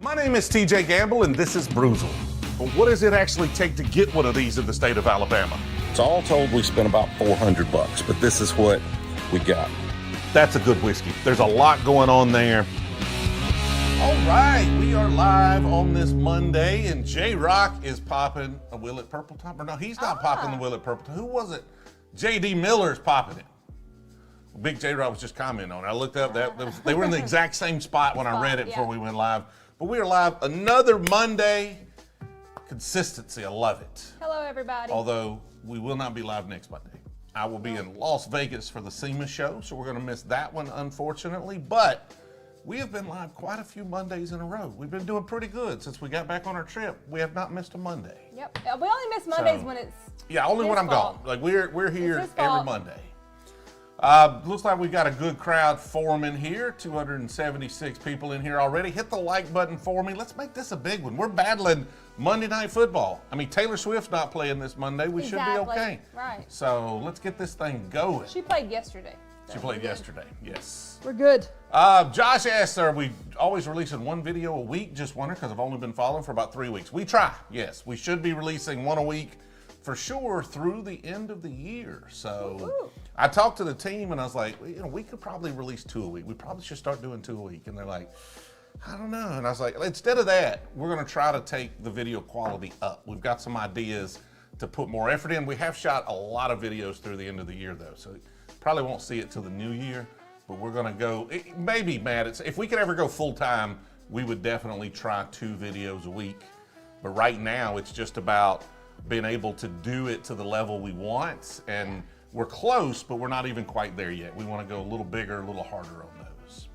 My name is TJ Gamble, and this is Brewzle. But what does it actually take to get one of these in the state of Alabama? So all told, we spent about $400, but this is what we got. That's a good whiskey. There's a lot going on there. All right, we are live on this Monday, and J-Rock is popping a Willet Purple top. Or no, he's not popping the Willet Purple. Who was it? J.D. Miller's popping it. Big J-Rock was just commenting on it. I looked up, they were in the exact same spot when I read it before we went live. But we are live another Monday. Consistency, I love it. Hello, everybody. Although we will not be live next Monday. I will be in Las Vegas for the SEMA show, so we're going to miss that one, unfortunately. But we have been live quite a few Mondays in a row. We've been doing pretty good since we got back on our trip. We have not missed a Monday. Yep. We only miss Mondays when it's only when I'm fault. gone. Like we're here every fault. Monday. Looks like we've got a good crowd forming here. 276 people in here already. Hit the like button for me. Let's make this a big one. We're battling Monday Night Football. I mean, Taylor Swift's not playing this Monday. We should be okay. Right. So let's get this thing going. She played yesterday. She played yesterday, yes. We're good. Josh asked, are we always releasing one video a week? Just wondering, because I've only been following for about 3 weeks. We try, yes. We should be releasing one a week for sure through the end of the year. So I talked to the team and I was like, we could probably release 2 a week. We probably should start doing 2 a week. And they're like, I don't know. And I was like, instead of that, we're going to try to take the video quality up. We've got some ideas to put more effort in. We have shot a lot of videos through the end of the year though. So probably won't see it till the new year, but we're going to go, maybe Matt, if we could ever go full time, we would definitely try 2 videos a week. But right now it's just about being able to do it to the level we want, and we're close, but we're not even quite there yet. We want to go a little bigger, a little harder on those.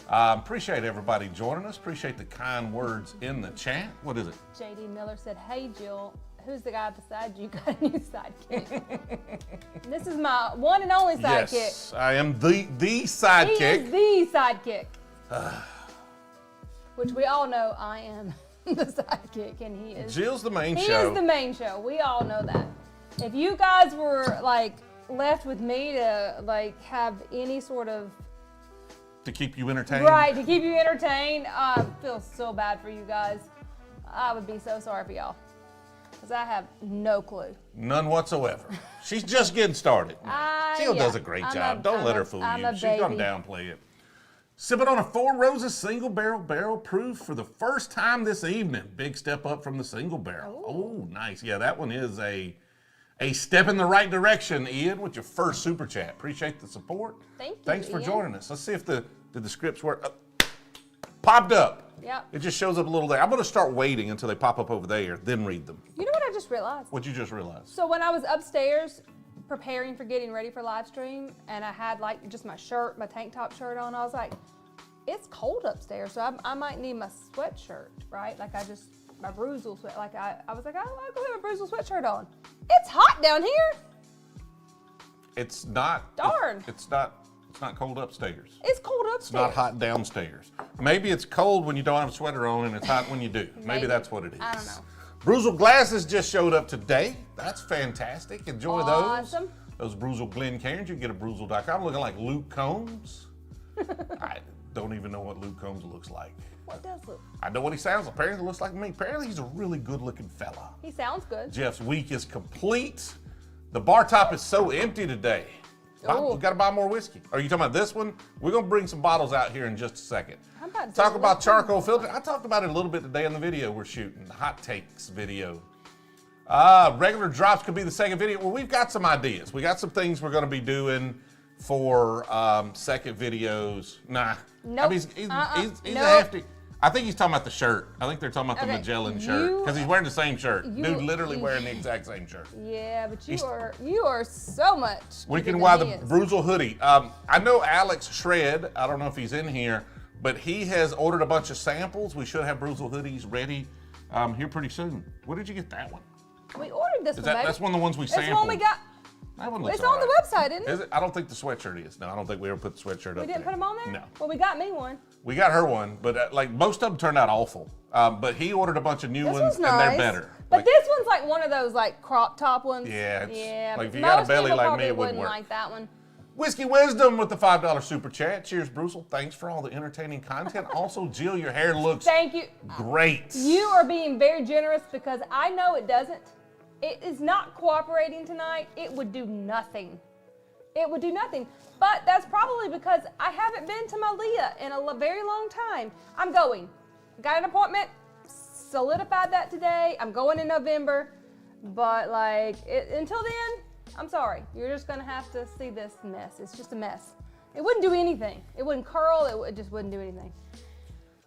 Appreciate everybody joining us. Appreciate the kind words in the chat. What is it? J.D. Miller said, hey, Jill, who's the guy beside you? Got a new sidekick. This is my one and only sidekick. Yes, I am the sidekick. He is the sidekick. Which we all know I am the sidekick, and he is. Jill's the main show. He is the main show. We all know that. If you guys were left with me to have any sort of to keep you entertained. Right, to keep you entertained. I feel so bad for you guys. I would be so sorry for y'all. Because I have no clue. None whatsoever. She's just getting started. Jill does a great job. Don't let her fool you. She's going to downplay it. Sipping on a Four Roses single barrel proof for the first time this evening. Big step up from the single barrel. Oh, nice. Yeah, that one is a step in the right direction, Ian, with your first super chat. Appreciate the support. Thank you, Thanks for Ian. joining us. Let's see if did the scripts work. Popped up. Yep. It just shows up a little there. I'm going to start waiting until they pop up over there, then read them. You know what I just realized? What'd you just realize? So when I was upstairs preparing for getting ready for live stream, and I had just my shirt, my tank top shirt on, I was like, it's cold upstairs, so I might need my sweatshirt, right? My Brewzle sweat. I was like, I'll go have a Brewzle sweatshirt on. It's hot down here. It's not. Darn. It's not cold upstairs. It's cold upstairs. It's not hot downstairs. Maybe it's cold when you don't have a sweater on and it's hot when you do. Maybe that's what it is. I don't know. Brewzle glasses just showed up today. That's fantastic. Enjoy Awesome. those. Those Brewzle Glencairns. You can get at Brewzle.com. Looking like Luke Combs. I don't even know what Luke Combs looks like. What does look? I know what he sounds like. Apparently he looks like me. Apparently he's a really good looking fella. He sounds good. Jeff's week is complete. The bar top is so empty today. We've got to buy more whiskey. Are you talking about this one? We're going to bring some bottles out here in just a second. Talk about charcoal filter. I talked about it a little bit today in the video we're shooting, the hot takes video. Regular drops could be the second video. Well, we've got some ideas. We got some things we're going to be doing for second videos. Nah. Nope. I mean, he's a hefty. I think he's talking about the shirt. I think they're talking about the Magellan shirt because he's wearing the same shirt. Dude, literally wearing the exact same shirt. Yeah, but you are so much. Weekend Why the Brewzle hoodie. I know Alex Shred. I don't know if he's in here, but he has ordered a bunch of samples. We should have Brewzle hoodies ready here pretty soon. Where did you get that one? We ordered this one, baby. That's one of the ones we sampled. That's one we got. That one looks it's on the website, isn't it? Is it? I don't think the sweatshirt is. No, I don't think we ever put the sweatshirt up there. We didn't put them on there? No. Well, we got me one. We got her one, but most of them turned out awful. But he ordered a bunch of new ones, nice. and they're better. But this one's like one of those crop top ones. Yeah. Yeah. Like if you got a belly like me, it wouldn't work. Like that one. Whiskey Wisdom with the $5 super chat. Cheers, Brewzle. Thanks for all the entertaining content. Also, Jill, your hair looks Thank you. great. You are being very generous because I know it doesn't. It is not cooperating tonight. It would do nothing. It would do nothing. But that's probably because I haven't been to Malia in a very long time. I'm going. Got an appointment. Solidified that today. I'm going in November. But until then, I'm sorry. You're just going to have to see this mess. It's just a mess. It wouldn't do anything. It wouldn't curl. It just wouldn't do anything.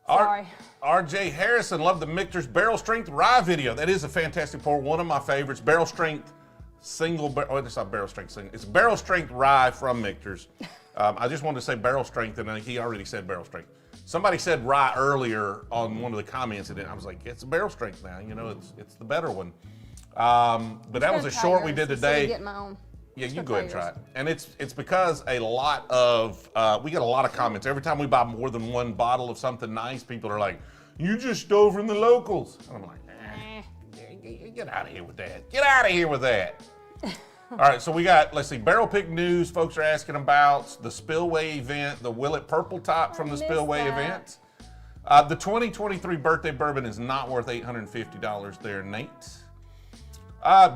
Sorry. RJ Harrison, love the Michter's Barrel Strength Rye video. That is a fantastic pour. One of my favorites. Barrel Strength single barrel. Oh, it's not Barrel Strength single. It's Barrel Strength Rye from Michter's. I just wanted to say Barrel Strength, and he already said Barrel Strength. Somebody said rye earlier on one of the comments, and I was like, it's Barrel Strength now. You know, it's the better one. But that was a short we did today. Get my own. Yeah, you go ahead and try it. And it's because we get a lot of comments. Every time we buy more than one bottle of something nice, people are like, you just stole from the locals. And I'm like, get out of here with that. Get out of here with that. All right, so we got, let's see, barrel pick news. Folks are asking about the Spillway event, the Willet Purple top from the Spillway event. The 2023 birthday bourbon is not worth $850 there, Nate.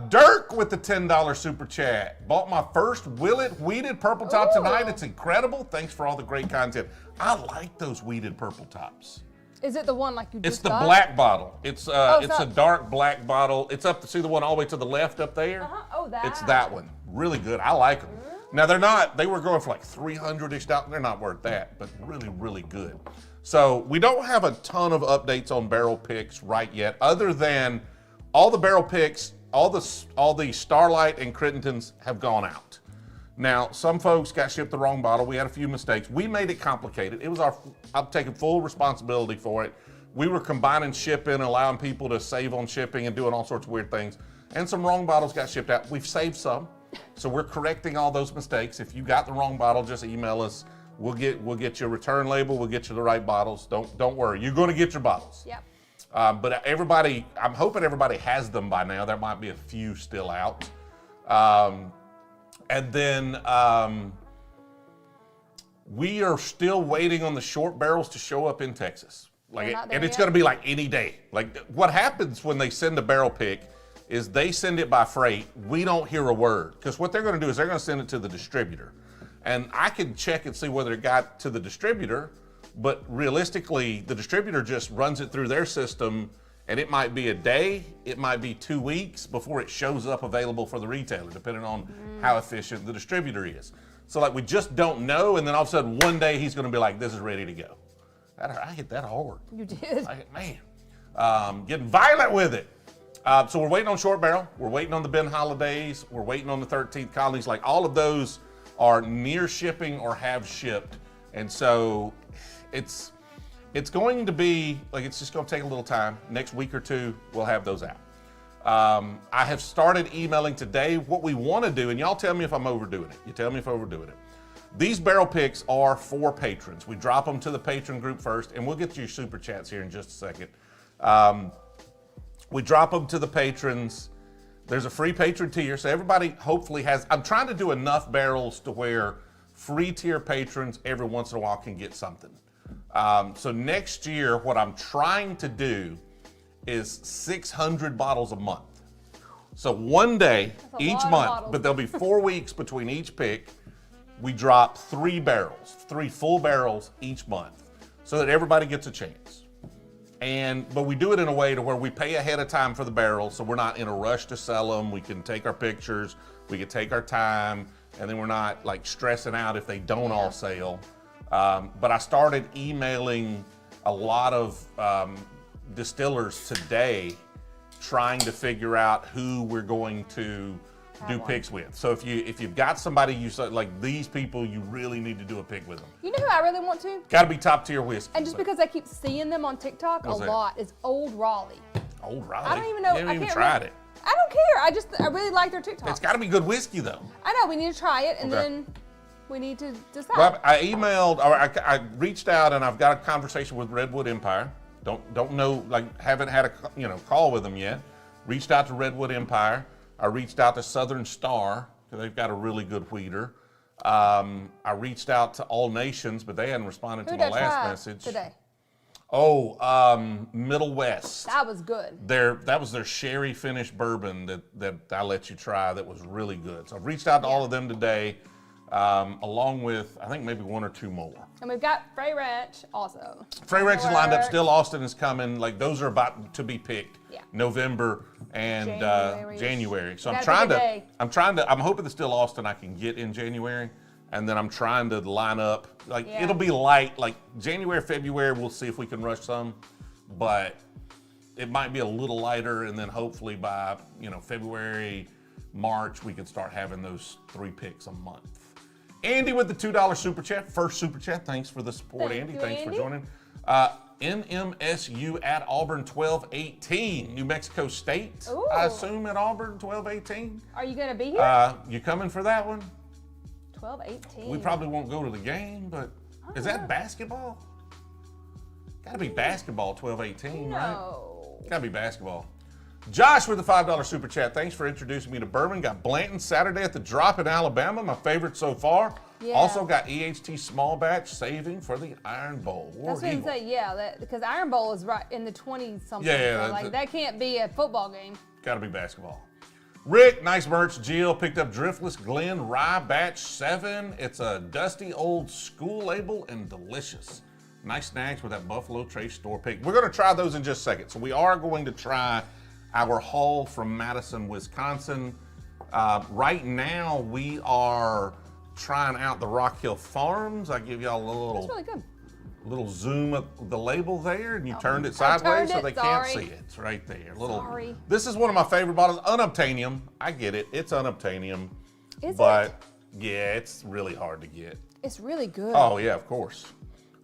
Dirk with the $10 super chat. Bought my first Willet weeded purple top tonight. It's incredible. Thanks for all the great content. I like those weeded purple tops. Is it the one like you just It's the got? black bottle. It's a dark black bottle. It's up to see the one all the way to the left up there. Oh, that. It's that one. Really good. I like them. Now they were going for like 300-ish. They're not worth that, but really, really good. So we don't have a ton of updates on barrel picks right yet, other than all the barrel picks, all the Starlight and Crittendens have gone out. Now, some folks got shipped the wrong bottle. We had a few mistakes. We made it complicated. I'm taking full responsibility for it. We were combining shipping, allowing people to save on shipping and doing all sorts of weird things. And some wrong bottles got shipped out. We've saved some. So we're correcting all those mistakes. If you got the wrong bottle, just email us. We'll get you a return label. We'll get you the right bottles. Don't worry. You're going to get your bottles. Yep. But I'm hoping everybody has them by now. There might be a few still out. And then we are still waiting on the short barrels to show up in Texas. And it's going to be like any day. Like what happens when they send a barrel pick is they send it by freight. We don't hear a word because what they're going to do is they're going to send it to the distributor. And I can check and see whether it got to the distributor, but realistically, the distributor just runs it through their system, and it might be a day, it might be 2 weeks before it shows up available for the retailer, depending on how efficient the distributor is. So we just don't know, and then all of a sudden one day he's going to be like, this is ready to go. I hit that hard. You did. Getting violent with it. So we're waiting on short barrel. We're waiting on the Ben Holladays. We're waiting on the 13th colonies. All of those are near shipping or have shipped. And so it's going to be, it's just going to take a little time. Next week or two, we'll have those out. I have started emailing today what we want to do, and y'all tell me if I'm overdoing it. You tell me if I'm overdoing it. These barrel picks are for patrons. We drop them to the patron group first, and we'll get to your super chats here in just a second. We drop them to the patrons. There's a free patron tier, so everybody hopefully has. I'm trying to do enough barrels to where free tier patrons every once in a while can get something. So next year, what I'm trying to do is 600 bottles a month. So one day, each month, but there'll be 4 weeks between each pick. We drop 3 full barrels each month, so that everybody gets a chance. But we do it in a way to where we pay ahead of time for the barrels, so we're not in a rush to sell them. We can take our pictures, we can take our time, and then we're not stressing out if they don't all sell. But I started emailing a lot of distillers today, trying to figure out who we're going to do picks with. So if you've got somebody you say these people, you really need to do a pick with them. You know who I really want to? Got to be top tier whiskey. And just because I keep seeing them on TikTok lot is Old Raleigh. Old Raleigh. I don't even know. I haven't even tried it. I don't care. I really like their TikTok. It's got to be good whiskey though. I know. We need to try it, and then we need to decide. Well, I emailed, or I reached out, and I've got a conversation with Redwood Empire. Don't know, haven't had a call with them yet. Reached out to Redwood Empire. I reached out to Southern Star because they've got a really good wheater. I reached out to All Nations, but they hadn't responded to Who my did I last try message. today? Oh, Middle West. That was good. That was their sherry finished bourbon that I let you try that was really good. So I've reached out to all of them today, along with, I think maybe one or two more. And we've got Frey Ranch also. Frey Ranch is lined up still. Austin is coming. Like, those are about to be picked. Yeah. November and January. So I'm hoping that still Austin I can get in January. And then I'm trying to line up, like, it'll be light, like January, February, we'll see if we can rush some, but it might be a little lighter, and then hopefully by, February, March, we can start having those 3 picks a month. Andy with the $2 super chat, first super chat, thanks for the support, Andy. Thanks for joining. NMSU at Auburn 1218, New Mexico State, Ooh. I assume at Auburn 1218. Are you going to be here? You coming for that one? 12-18. We probably won't go to the game, but is that basketball? Gotta be basketball, 12-18, right? Gotta be basketball. Josh with the $5 super chat. Thanks for introducing me to bourbon. Got Blanton Saturday at the Drop in Alabama, my favorite so far. Yeah. Also got EHT small batch saving for the Iron Bowl. That's what I'm saying, because Iron Bowl is right in the 20-something. Yeah, so like that can't be a football game. Gotta be basketball. Rick, nice merch. Jill picked up Driftless Glen Rye Batch 7. It's a dusty old school label and delicious. Nice snacks with that Buffalo Trace store pick. We're going to try those in just a second. So we are going to try our haul from Madison, Wisconsin. Right now, we are trying out the Rock Hill Farms. I give y'all a That's really good. little zoom of the label there, and you turned it sideways so they can't see it. It's right there. Sorry. This is one of my favorite bottles. Unobtainium. I get it. It's unobtainium. Is but it? Yeah, it's really hard to get. It's really good. Oh yeah, of course.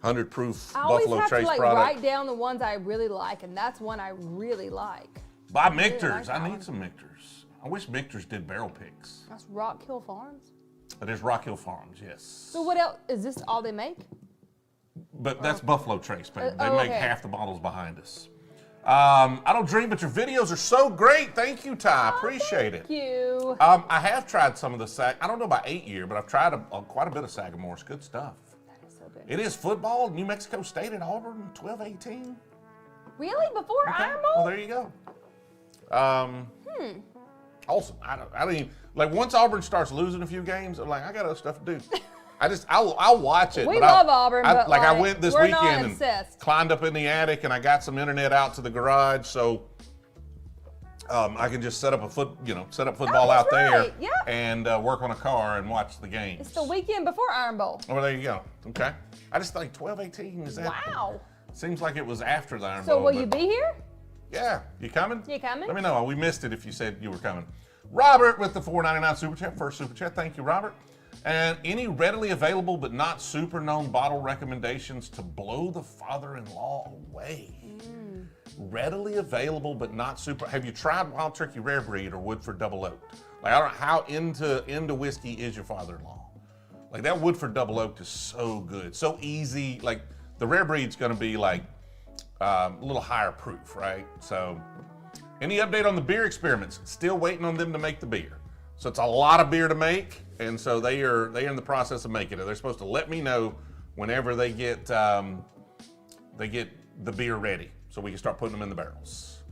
100 proof Buffalo Trace I always have to product. write down the ones I really like, and that's one I really like. Buy Michter's. I need some Michter's. I wish Michter's did barrel picks. That's Rock Hill Farms? It is Rock Hill Farms, yes. So what else? Is this all they make? But that's Buffalo Trace, baby. They make half the bottles behind us. I don't drink, but your videos are so great. Thank you, Ty. Appreciate it. Thank you. I have tried some of the I don't know about 8 year, but I've tried quite a bit of Sagamore. It's good stuff. That is so good. It is football. New Mexico State at Auburn, 12-18. Really? Before Iron Bowl? Well, there you go. Awesome. I don't even, like, once Auburn starts losing a few games, I'm like, I got other stuff to do. I'll watch it. We love Auburn, but I went this we're weekend not and obsessed. climbed up in the attic, and I got some internet out to the garage, so I can just set up football out there and work on a car and watch the games. It's the weekend before Iron Bowl. Oh, there you go. Okay. I just think 12-18 is that. Wow. Seems like it was after the Iron So Bowl. will you be here? Yeah. You coming? You coming? Let me know. We missed it if you said you were coming. Robert with the $4.99 super chat. First super chat. Thank you, Robert. And any readily available but not super known bottle recommendations to blow the father-in-law away? Readily available but not super. Have you tried Wild Turkey Rare Breed or Woodford Double Oak? Like, I don't know how into whiskey is your father-in-law. Like, that Woodford Double Oak is so good, so easy. Like, the Rare Breed's going to be like a little higher proof, right? So, any update on the beer experiments? Still waiting on them to make the beer. So it's a lot of beer to make, and so they are in the process of making it. They're supposed to let me know whenever they get the beer ready, so we can start putting them in the barrels.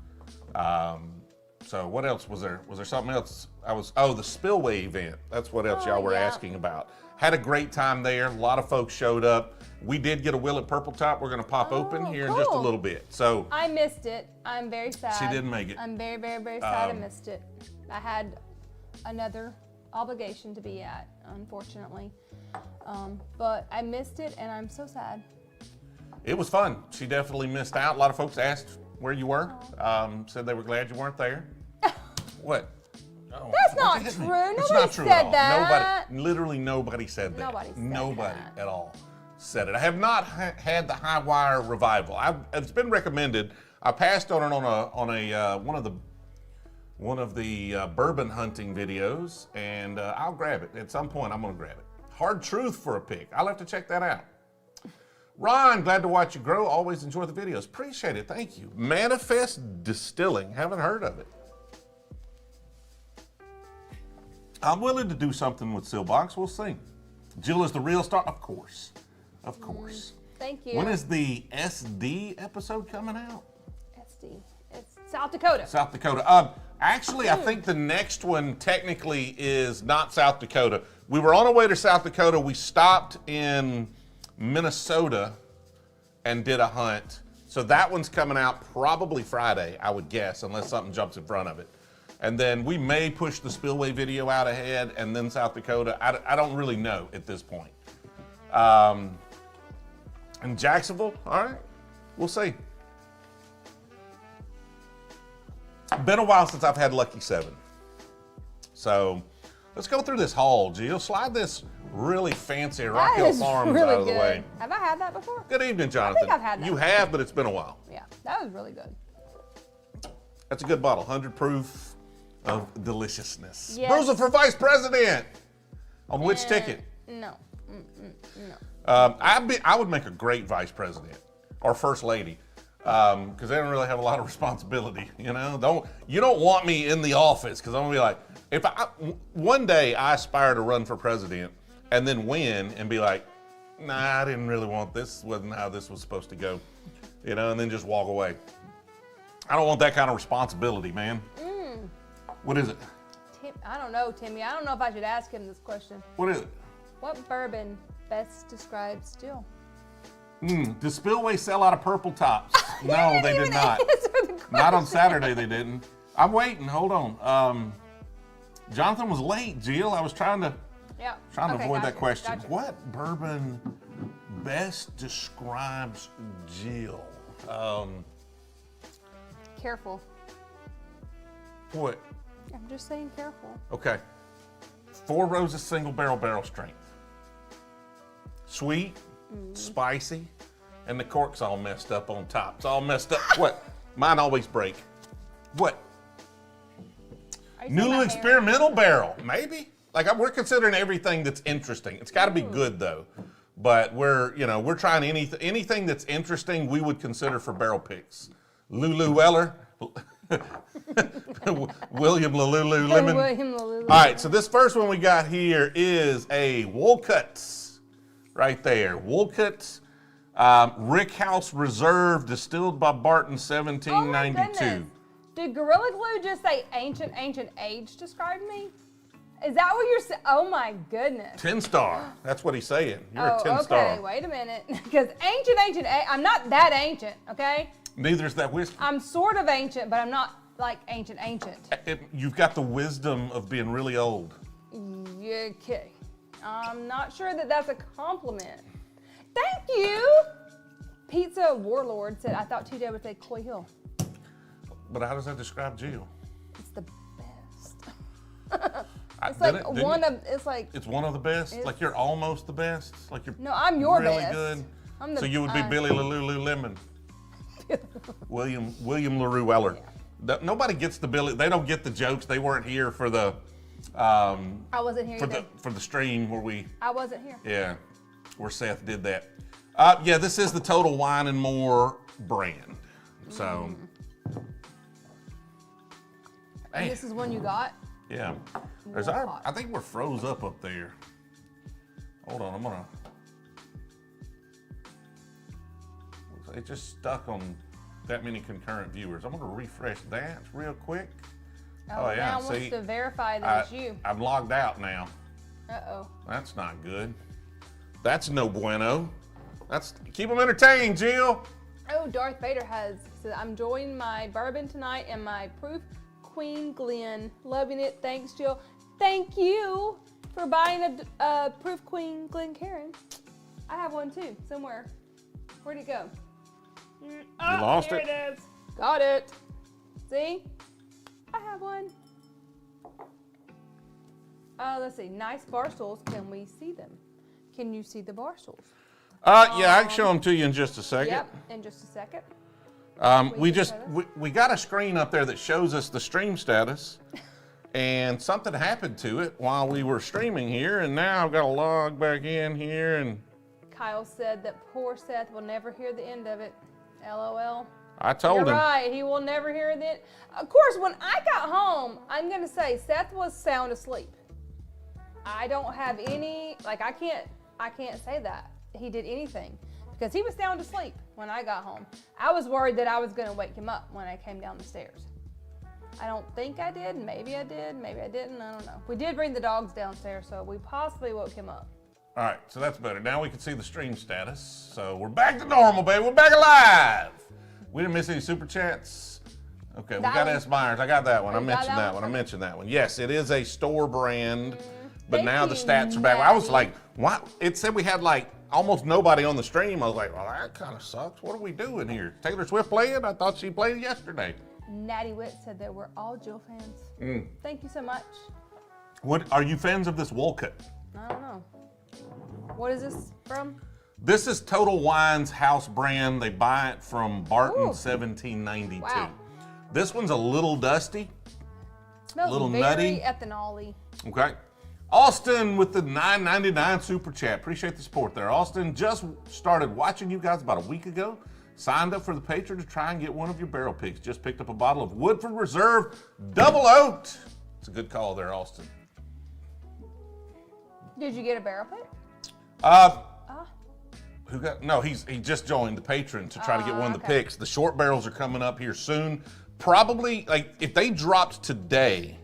So what else was there? Was there something else? The Spillway Event. That's what else y'all were asking about. Had a great time there. A lot of folks showed up. We did get a Willet Purple top. We're going to pop open here in just a little bit. So I missed it. I'm very sad. She didn't make it. I'm very, very, very sad I missed it. I had another obligation to be at, unfortunately. But I missed it, and I'm so sad. It was fun. She definitely missed out. A lot of folks asked where you were. Said they were glad you weren't there. What? Oh, That's not true. It's Nobody not true said at all. that. Literally nobody said that. Nobody at all said it. I have not had the High Wire revival. It's been recommended. I passed on it on one of the bourbon hunting videos, and I'll grab it at some point. I'm gonna grab it. Hard Truth for a pick. I'll have to check that out. Ron, glad to watch you grow. Always enjoy the videos. Appreciate it. Thank you. Manifest Distilling. Haven't heard of it. I'm willing to do something with Sealbox. We'll see. Jill is the real star, of course. Of course. Thank you. When is the SD episode coming out? SD. It's South Dakota. South Dakota. Actually, I think the next one technically is not South Dakota. We were on our way to South Dakota. We stopped in Minnesota and did a hunt. So that one's coming out probably Friday, I would guess, unless something jumps in front of it. And then we may push the Spillway video out ahead and then South Dakota. I don't really know at this point. And Jacksonville, all right, we'll see. Been a while since I've had Lucky 7. So let's go through this haul, Jill. Slide this really fancy Rock Hill Farms really out of the good. way. Have I had that before? Good evening, Jonathan. I think I've had that. You have, but it's been a while. Yeah, that was really good. That's a good bottle, 100 proof of deliciousness. Yes. Brewzle for vice president. On which ticket? No. I would make a great vice president or first lady. Because they don't really have a lot of responsibility, you know. You don't want me in the office because I'm gonna be like, one day I aspire to run for president and then win and be like, nah, I didn't really want this. Wasn't how this was supposed to go, you know, and then just walk away. I don't want that kind of responsibility, man. What is it? I don't know, Timmy. I don't know if I should ask him this question. What is it? What bourbon best describes Jill? Does Spillway sell out of purple tops? No, they did not. Not on Saturday, they didn't. I'm waiting. Hold on. Jonathan was late, Jill. I was trying to avoid that question. Gotcha. What bourbon best describes Jill? Careful. What? I'm just saying careful. Okay. 4 Roses single barrel strength. Sweet, spicy, and the cork's all messed up on top. It's all messed up. What? Mine always break. What? New experimental barrel, maybe? Like we're considering everything that's interesting. It's got to be good though. But we're trying anything that's interesting we would consider for barrel picks. Lulu Weller, William Lululemon. William Lululemon. All right, so this first one we got here is a Wolcott. Right there, Wolcott, Rickhouse Reserve, distilled by Barton, 1792. Did Gorilla Glue just say ancient age describe me? Is that what you're saying? Oh my goodness. 10-star. That's what he's saying. You're a 10-star. Okay, wait a minute. Because ancient, I'm not that ancient, okay? Neither is that whiskey. I'm sort of ancient, but I'm not like ancient. You've got the wisdom of being really old. Okay. I'm not sure that that's a compliment. Thank you. Pizza Warlord said, I thought TJ would say Coy Hill. But how does that describe Jill? It's the best. It's one of the best? Like you're almost the best? Like you're No, I'm your really best. Good? So you would be Billy Lululemon. William LaRue Weller. Yeah. Nobody gets the Billy. They don't get the jokes. They weren't here for the I wasn't here for the stream where we. I wasn't here. Yeah, where Seth did that. Yeah, this is the Total Wine and More brand. So. And this is one you got? Yeah. I think we're froze up there. Hold on, I'm gonna. It just stuck on that many concurrent viewers. I'm gonna refresh that real quick. Oh yeah, now wants to verify that it's you. I'm logged out now. Uh-oh. That's not good. That's no bueno. Keep them entertained, Jill. Oh, Darth Vader said, I'm enjoying my bourbon tonight and my Proof Queen Glen. Loving it. Thanks, Jill. Thank you for buying a Proof Queen Glen Karen. I have one too, somewhere. Where'd it go? You lost it? Here it is. Got it. See? I have one. Let's see. Nice bar stools. Can we see them? Can you see the bar stools? Yeah, I can show them to you in just a second. Yep, in just a second. We got a screen up there that shows us the stream status, and something happened to it while we were streaming here, and now I've got to log back in here and. Kyle said that poor Seth will never hear the end of it. LOL. I told him. You're right. He will never hear the end. Of course, when I got home, I'm going to say Seth was sound asleep. I don't have any, I can't I can't say that he did anything because he was sound asleep when I got home. I was worried that I was going to wake him up when I came down the stairs. I don't think I did. Maybe I did. Maybe I didn't. I don't know. We did bring the dogs downstairs, so we possibly woke him up. All right, so that's better. Now we can see the stream status. So we're back to normal, baby. We're back alive. We didn't miss any super chats. Okay, we got S. Myers. I got that one. I mentioned that one. I mentioned that one. Yes, it is a store brand, but now the stats are back. I was like, what? It said we had like almost nobody on the stream. I was like, well, that kind of sucks. What are we doing here? Taylor Swift playing? I thought she played yesterday. Natty Wit said that we're all Jill fans. Thank you so much. What are you fans of this Wolcott? I don't know. What is this from? This is Total Wine's house brand. They buy it from Barton 1792. Wow. This one's a little dusty, Smells a little very nutty. ethanol-y. Okay. Austin with the $9.99 super chat. Appreciate the support there. Austin just started watching you guys about a week ago. Signed up for the Patreon to try and get one of your barrel picks. Just picked up a bottle of Woodford Reserve Double Oaked. It's a good call there, Austin. Did you get a barrel pick? Who got? No, he just joined the Patreon to try to get one of the picks. The short barrels are coming up here soon. Probably, like, if they dropped today,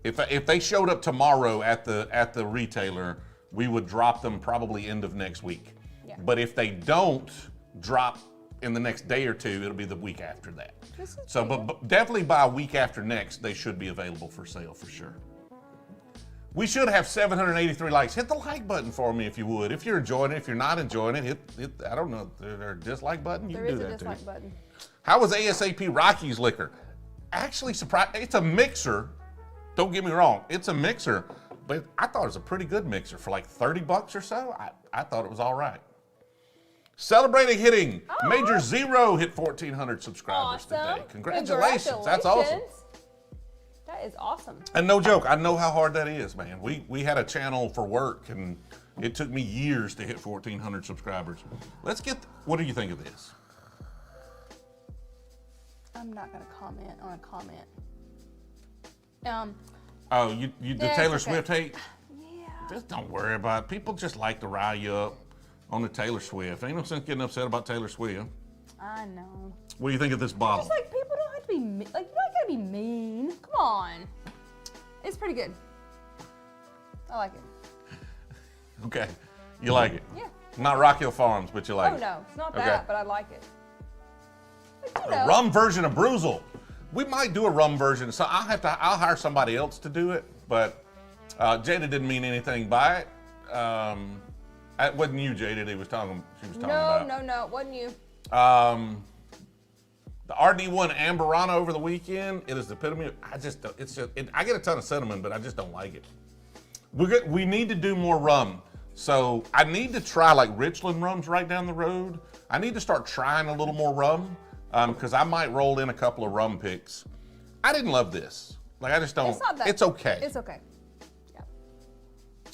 if they showed up tomorrow at the retailer, we would drop them probably end of next week. Yeah. But if they don't drop in the next day or two, it'll be the week after that. So, but definitely by a week after next, they should be available for sale for sure. We should have 783 likes. Hit the like button for me if you would. If you're enjoying it, if you're not enjoying it, hit I don't know, there a dislike button? You There can is do a that dislike too. button. How was ASAP Rocky's liquor? Actually surprised. It's a mixer. Don't get me wrong. It's a mixer, but I thought it was a pretty good mixer for like 30 bucks or so. I thought it was all right. Celebrating hitting Major Zero hit 1,400 subscribers today. Congratulations. That's awesome. That is awesome. And no joke, I know how hard that is, man. We had a channel for work, and it took me years to hit 1,400 subscribers. Let's get, what do you think of this? I'm not going to comment on a comment. Oh, you the Yeah, Taylor it's okay. Swift hate? Yeah. Just don't worry about it. People just like to rile you up on the Taylor Swift. Ain't no sense getting upset about Taylor Swift. I know. What do you think of this bottle? Just like people don't have to be like you don't gotta be mean. Come on. It's pretty good. I like it. Okay, you like it? Yeah. Not Rock Hill Farms, but you like Oh it? no, it's not Okay. that, but I like it. But, you know, A rum version of Brewzle. We might do a rum version, so I'll hire somebody else to do it, but Jada didn't mean anything by it. It wasn't you, Jada, she was talking about. No, it wasn't you. The RD1 Amberana over the weekend, it is the epitome of, I get a ton of cinnamon, but I just don't like it. We need to do more rum. So I need to try like Richland rums right down the road. I need to start trying a little more rum because I might roll in a couple of rum picks. I didn't love this. Like I just don't, It's not that. it's okay. It's okay. Yeah.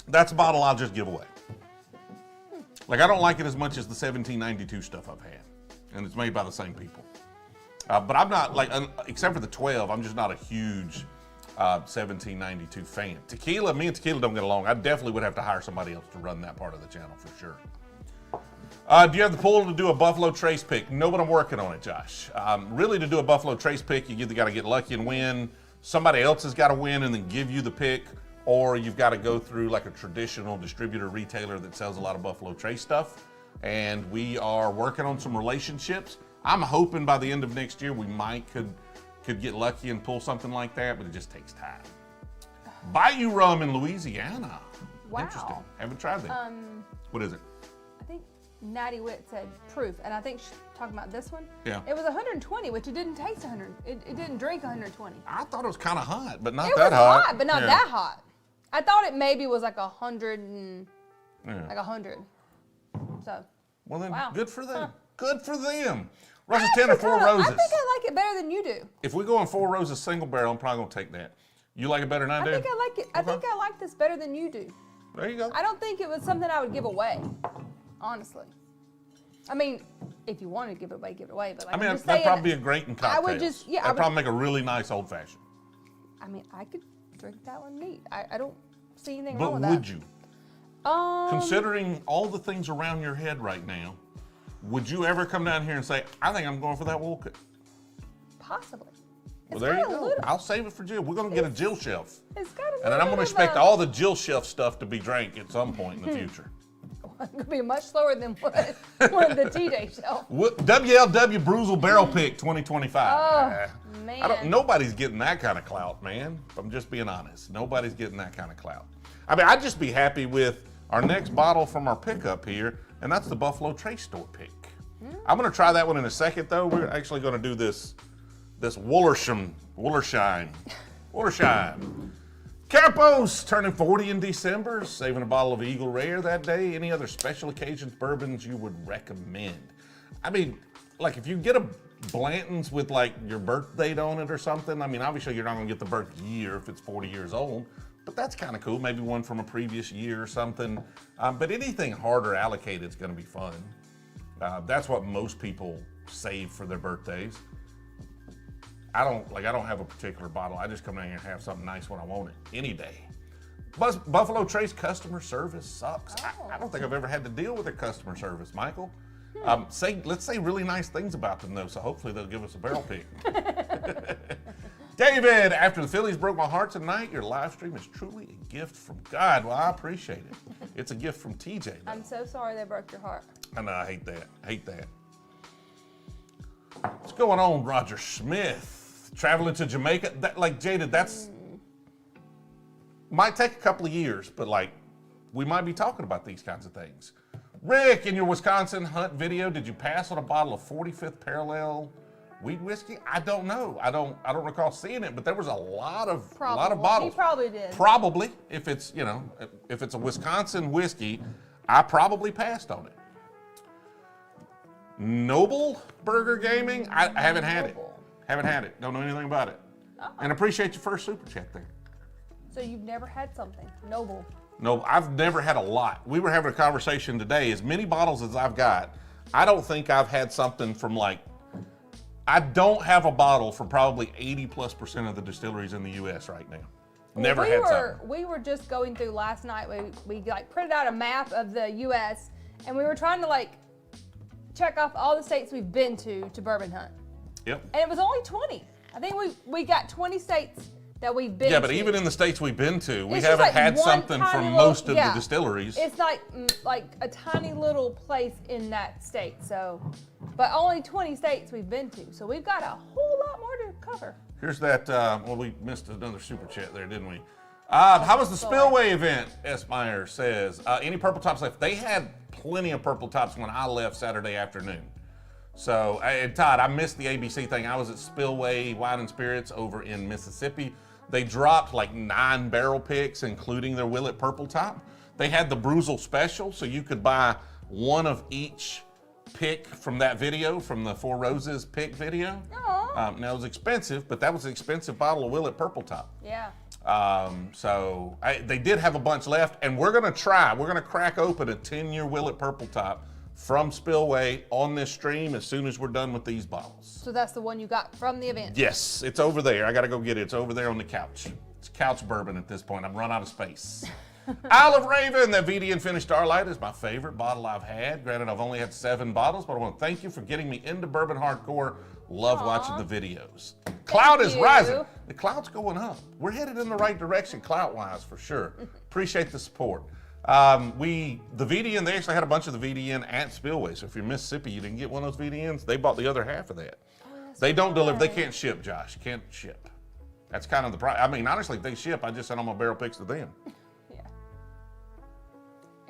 That's a bottle I'll just give away. Like I don't like it as much as the 1792 stuff I've had. And it's made by the same people. But I'm not like, except for the 12, I'm just not a huge 1792 fan. Tequila, me and Tequila don't get along. I definitely would have to hire somebody else to run that part of the channel for sure. Do you have the pull to do a Buffalo Trace pick? No, but I'm working on it, Josh. Really, to do a Buffalo Trace pick, you either got to get lucky and win, somebody else has got to win and then give you the pick, or you've got to go through like a traditional distributor retailer that sells a lot of Buffalo Trace stuff. And we are working on some relationships. I'm hoping by the end of next year we could get lucky and pull something like that, but it just takes time. Bayou Rum in Louisiana. Wow. Interesting. Haven't tried that. What is it? I think Natty Wit said proof, and I think she's talking about this one. Yeah. It was 120, which it didn't taste 100. It didn't drink 120. I thought it was kind of hot, but not It that was hot. hot, but not Yeah. that hot. I thought it maybe was like 100 and Yeah. like 100. So. Well then, Wow. good for them. Huh. Good for them. Russell's 10 or 4 roses. I think I like it better than you do. If we go on 4 roses single barrel, I'm probably gonna take that. You like it better than I do? I think I like it. I think I like this better than you do. There you go. I don't think it was something I would give away, honestly. I mean, if you wanted to give it away, give it away. But like, I mean, I'm just that'd saying, probably be a great in cocktails. I would just, yeah. That'd probably make a really nice old fashioned. I mean, I could drink that one neat. I don't see anything But wrong with that. would you? Considering all the things around your head right now, would you ever come down here and say, I think I'm going for that Wolcott? Possibly. Well, there you go. I'll save it for Jill. We're going to get a Jill shelf. It's got a And then I'm going to little bit expect all the Jill shelf stuff to be drank at some point in the future. It's going to be much slower than what the TJ shelf. WLW Brewzle Barrel Pick 2025. Oh, man. Nobody's getting that kind of clout, man. If I'm just being honest. Nobody's getting that kind of clout. I mean, I'd just be happy with our next bottle from our pickup here, and that's the Buffalo Trace Store pick. I'm going to try that one in a second, though. We're actually going to do this Wollersheim. Campos turning 40 in December, saving a bottle of Eagle Rare that day. Any other special occasions bourbons you would recommend? I mean, like if you get a Blanton's with like your birth date on it or something, I mean, obviously you're not going to get the birth year if it's 40 years old, but that's kind of cool. Maybe one from a previous year or something. But anything harder allocated is going to be fun. That's what most people save for their birthdays. I don't have a particular bottle. I just come down here and have something nice when I want it, any day. Buffalo Trace customer service sucks. Oh. I don't think I've ever had to deal with their customer service, Michael. Let's say really nice things about them though, so hopefully they'll give us a barrel pick. David, after the Phillies broke my heart tonight, your live stream is truly a gift from God. Well, I appreciate it. It's a gift from TJ, though. I'm so sorry they broke your heart. I know, I hate that. What's going on, Roger Smith? Traveling to Jamaica? Jada, that's... Might take a couple of years, but we might be talking about these kinds of things. Rick, in your Wisconsin hunt video, did you pass on a bottle of 45th Parallel wheat whiskey? I don't know. I don't recall seeing it, but there was a lot of bottles. He probably did. Probably, if it's a Wisconsin whiskey, I probably passed on it. Noble Burger Gaming, I haven't had it. Haven't had it. Don't know anything about it. And appreciate your first super chat there. So you've never had something Noble? No, I've never had a lot. We were having a conversation today. As many bottles as I've got, I don't think I've had something from I don't have a bottle from probably 80+% of the distilleries in the U.S. right now. Never had something. We were just going through last night. We printed out a map of the U.S. and we were trying to check off all the states we've been to bourbon hunt. Yep. And it was only 20. I think we got 20 states that we've been to. Yeah, but even in the states we've been to, we haven't had something from most of the distilleries. It's like a tiny little place in that state. So, but only 20 states we've been to. So we've got a whole lot more to cover. Here's that, we missed another super chat there, didn't we? How was the Spillway event, S. Meyer says. Any purple tops left? They had plenty of purple tops when I left Saturday afternoon. So, and Todd, I missed the ABC thing. I was at Spillway Wine and Spirits over in Mississippi. They dropped 9 barrel picks, including their Willet Purple top. They had the Brewzle special, so you could buy one of each pick from that video, from the Four Roses pick video. Aww. Now, it was expensive, but that was an expensive bottle of Willet Purple top. Yeah. They did have a bunch left, and we're going to crack open a 10-year Willet Purple top from Spillway on this stream as soon as we're done with these bottles. So that's the one you got from the event? Yes, it's over there. I got to go get it. It's over there on the couch. It's couch bourbon at this point. I'm run out of space. Isle of Raven, that VD finished Starlight is my favorite bottle I've had. Granted, I've only had 7 bottles, but I want to thank you for getting me into bourbon hardcore. Love watching the videos. Cloud is rising. The cloud's going up. We're headed in the right direction clout-wise for sure. Appreciate the support. The VDN, they actually had a bunch of the VDN at Spillway. So if you're in Mississippi, you didn't get one of those VDNs, they bought the other half of that. They don't deliver, they can't ship, Josh. Can't ship. That's kind of the price. I mean, honestly, if they ship, I just send all my barrel picks to them. Yeah.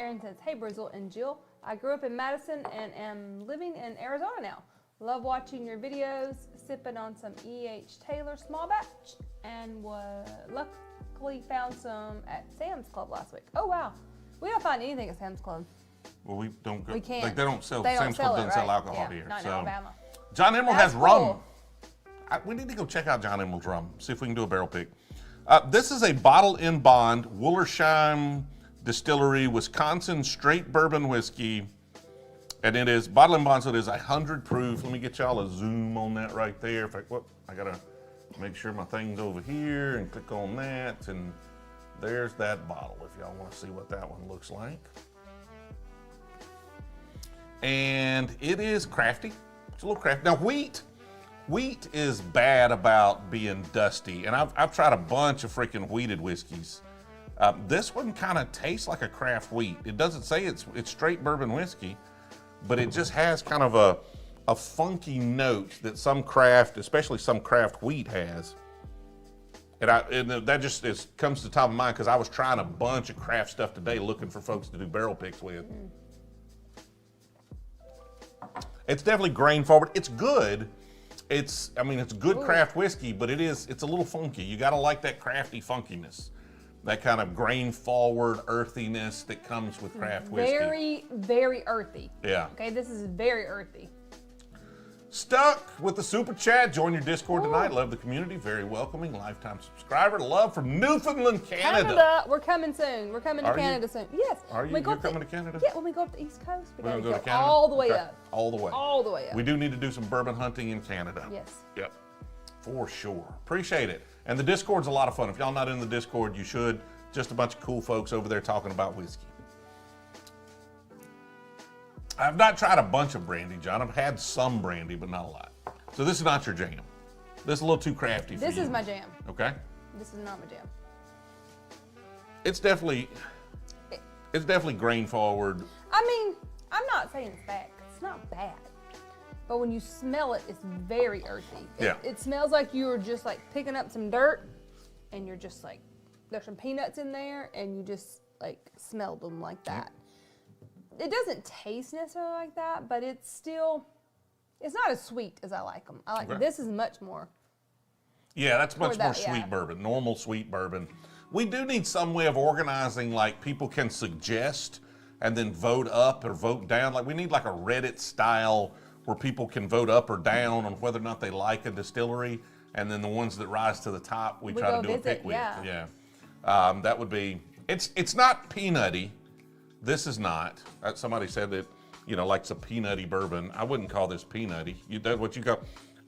Aaron says, hey, Brewzle and Jill. I grew up in Madison and am living in Arizona now. Love watching your videos, sipping on some E.H. Taylor small batch, and luckily found some at Sam's Club last week. Oh, wow. We don't find anything at Sam's Club. Well, we don't go. We can't. They don't sell. They don't Sam's sell Club it, doesn't sell right? alcohol here. Not in so. Alabama. John Emerald That's has rum. cool. We need to go check out John Emerald's rum. See if we can do a barrel pick. This is a bottle in bond Wollersheim Distillery, Wisconsin straight bourbon whiskey. And it is bottle in bond, so it is 100 proof. Let me get y'all a zoom on that right there. I gotta make sure my thing's over here and click on that. And There's that bottle if y'all want to see what that one looks like. And it is crafty. It's a little crafty. Now wheat is bad about being dusty, and I've tried a bunch of freaking wheated whiskeys. This one kind of tastes like a craft wheat. It doesn't say it's straight bourbon whiskey, but it just has kind of a funky note that some craft, especially some craft wheat has. And that just comes to the top of mind because I was trying a bunch of craft stuff today looking for folks to do barrel picks with. It's definitely grain forward. It's good. It's good craft whiskey, but it's a little funky. You gotta like that crafty funkiness. That kind of grain forward earthiness that comes with craft whiskey. Very, very earthy. Yeah. Okay, this is very earthy. Stuck with the super chat. Join your Discord tonight. Love the community. Very welcoming. Lifetime subscriber. Love from Newfoundland, Canada. We're coming soon. We're coming to Canada soon. Yes. Are you? You're coming to Canada? Yeah, when we go up the East Coast, we gotta go go to Canada? all the way Okay. up. All the way. All the way up. We do need to do some bourbon hunting in Canada. Yes. Yep. For sure. Appreciate it. And the Discord's a lot of fun. If y'all not in the Discord, you should. Just a bunch of cool folks over there talking about whiskey. I've not tried a bunch of brandy, John. I've had some brandy, but not a lot. So this is not your jam. This is a little too crafty for you. This is my jam. Okay. This is not my jam. It's definitely grain forward. I mean, I'm not saying it's bad. It's not bad. But when you smell it, it's very earthy. It smells like you were just like picking up some dirt and you're just like, there's some peanuts in there and you just like smelled them like that. It doesn't taste necessarily like that, but it's not as sweet as I like them. This is much more. Yeah, that's much more sweet bourbon, normal sweet bourbon. We do need some way of organizing, like people can suggest and then vote up or vote down. Like we need like a Reddit style where people can vote up or down on whether or not they like a distillery, and then the ones that rise to the top, we try to do a pick with. Yeah. That would be, it's not peanutty. This is not. Somebody said that, likes a peanutty bourbon. I wouldn't call this peanutty. That's what you call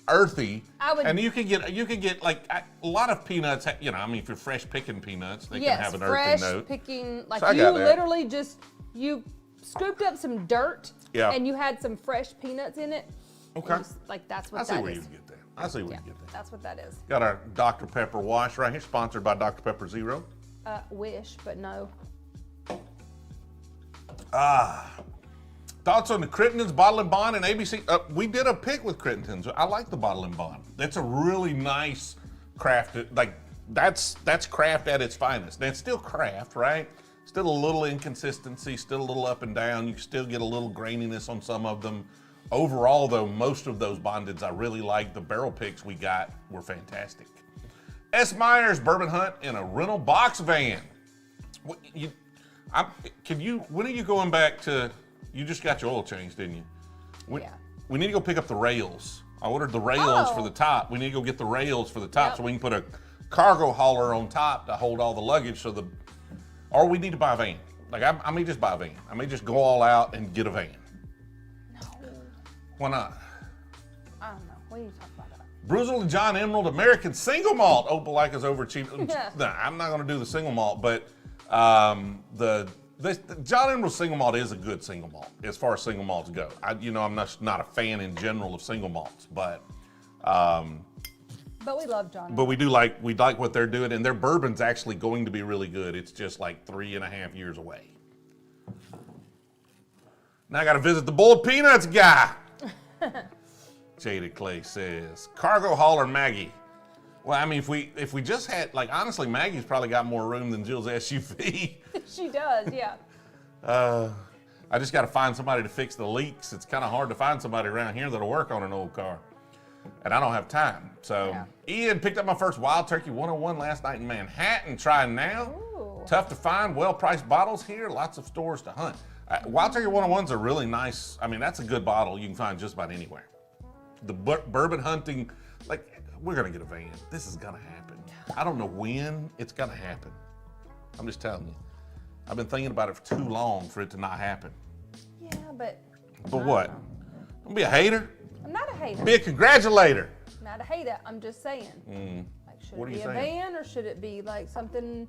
earthy. And you can get like a lot of peanuts. If you're fresh picking peanuts, they can have an earthy note. Fresh picking, like so you literally you scooped up some dirt and you had some fresh peanuts in it. Okay. That's what that is. I see where you get there. That's what that is. Got our Dr. Pepper wash right here, sponsored by Dr. Pepper Zero. Wish, but no. Thoughts on the Crittenden's Bottle and Bond and ABC? We did a pick with Crittenden's. I like the Bottle and Bond. That's a really nice crafted, that's craft at its finest. And it's still craft, right? Still a little inconsistency, still a little up and down. You can still get a little graininess on some of them. Overall, though, most of those bondeds I really like. The barrel picks we got were fantastic. S. Myers Bourbon Hunt in a rental box van. When are you going back to? You just got your oil changed, didn't you? We need to go pick up the rails. I ordered the rails for the top. We need to go get the rails for the top so we can put a cargo hauler on top to hold all the luggage. Or we need to buy a van. Like I may just buy a van. I may just go all out and get a van. No. Why not? I don't know. What are you talking about? Brewzle and John Emerald American Single Malt. Opelika's overachieved. Nah, I'm not going to do the single malt, but the John Emerald Single Malt is a good single malt as far as single malts go. I'm not a fan in general of single malts, but we love John Emerald. But we like what they're doing, and their bourbon's actually going to be really good. It's just like 3.5 years away. Now I got to visit the boiled peanuts guy. Jaded Clay says, cargo hauler Maggie. Well, I mean, if we just had, honestly, Maggie's probably got more room than Jill's SUV. She does, yeah. I just got to find somebody to fix the leaks. It's kind of hard to find somebody around here that'll work on an old car. And I don't have time. So, Ian picked up my first Wild Turkey 101 last night in Manhattan. Trying now. Ooh. Tough to find, well-priced bottles here. Lots of stores to hunt. Wild Turkey 101's a really nice, that's a good bottle you can find just about anywhere. The bourbon hunting, we're going to get a van. This is going to happen. I don't know when it's going to happen. I'm just telling you. I've been thinking about it for too long for it to not happen. Yeah, but... But what? Don't be a hater. I'm not a hater. Be a congratulator. Not a hater. I'm just saying. Should it be a van or should it be something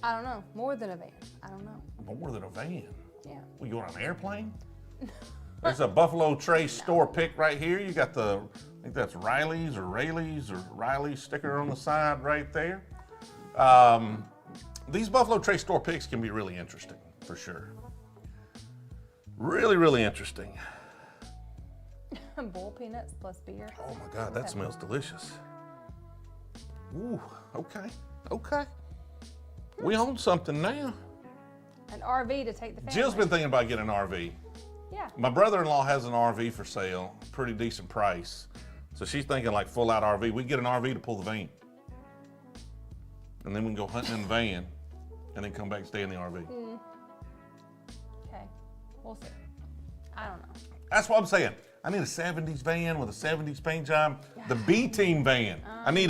I don't know. More than a van. I don't know. More than a van. Yeah. We going on an airplane? There's a Buffalo Trace store pick right here. You got the, I think that's Riley's sticker on the side right there. These Buffalo Trace store picks can be really interesting, for sure. Really, really interesting. Bull peanuts plus beer. Oh my God, that smells delicious. Ooh, okay, okay. We own something now. An RV to take the family. Jill's been thinking about getting an RV. Yeah. My brother-in-law has an RV for sale, pretty decent price. So she's thinking like full out RV. We can get an RV to pull the van. And then we can go hunting in the van and then come back and stay in the RV. Okay. We'll see. I don't know. That's what I'm saying. I need a 70s van with a 70s paint job. The B-team van. I need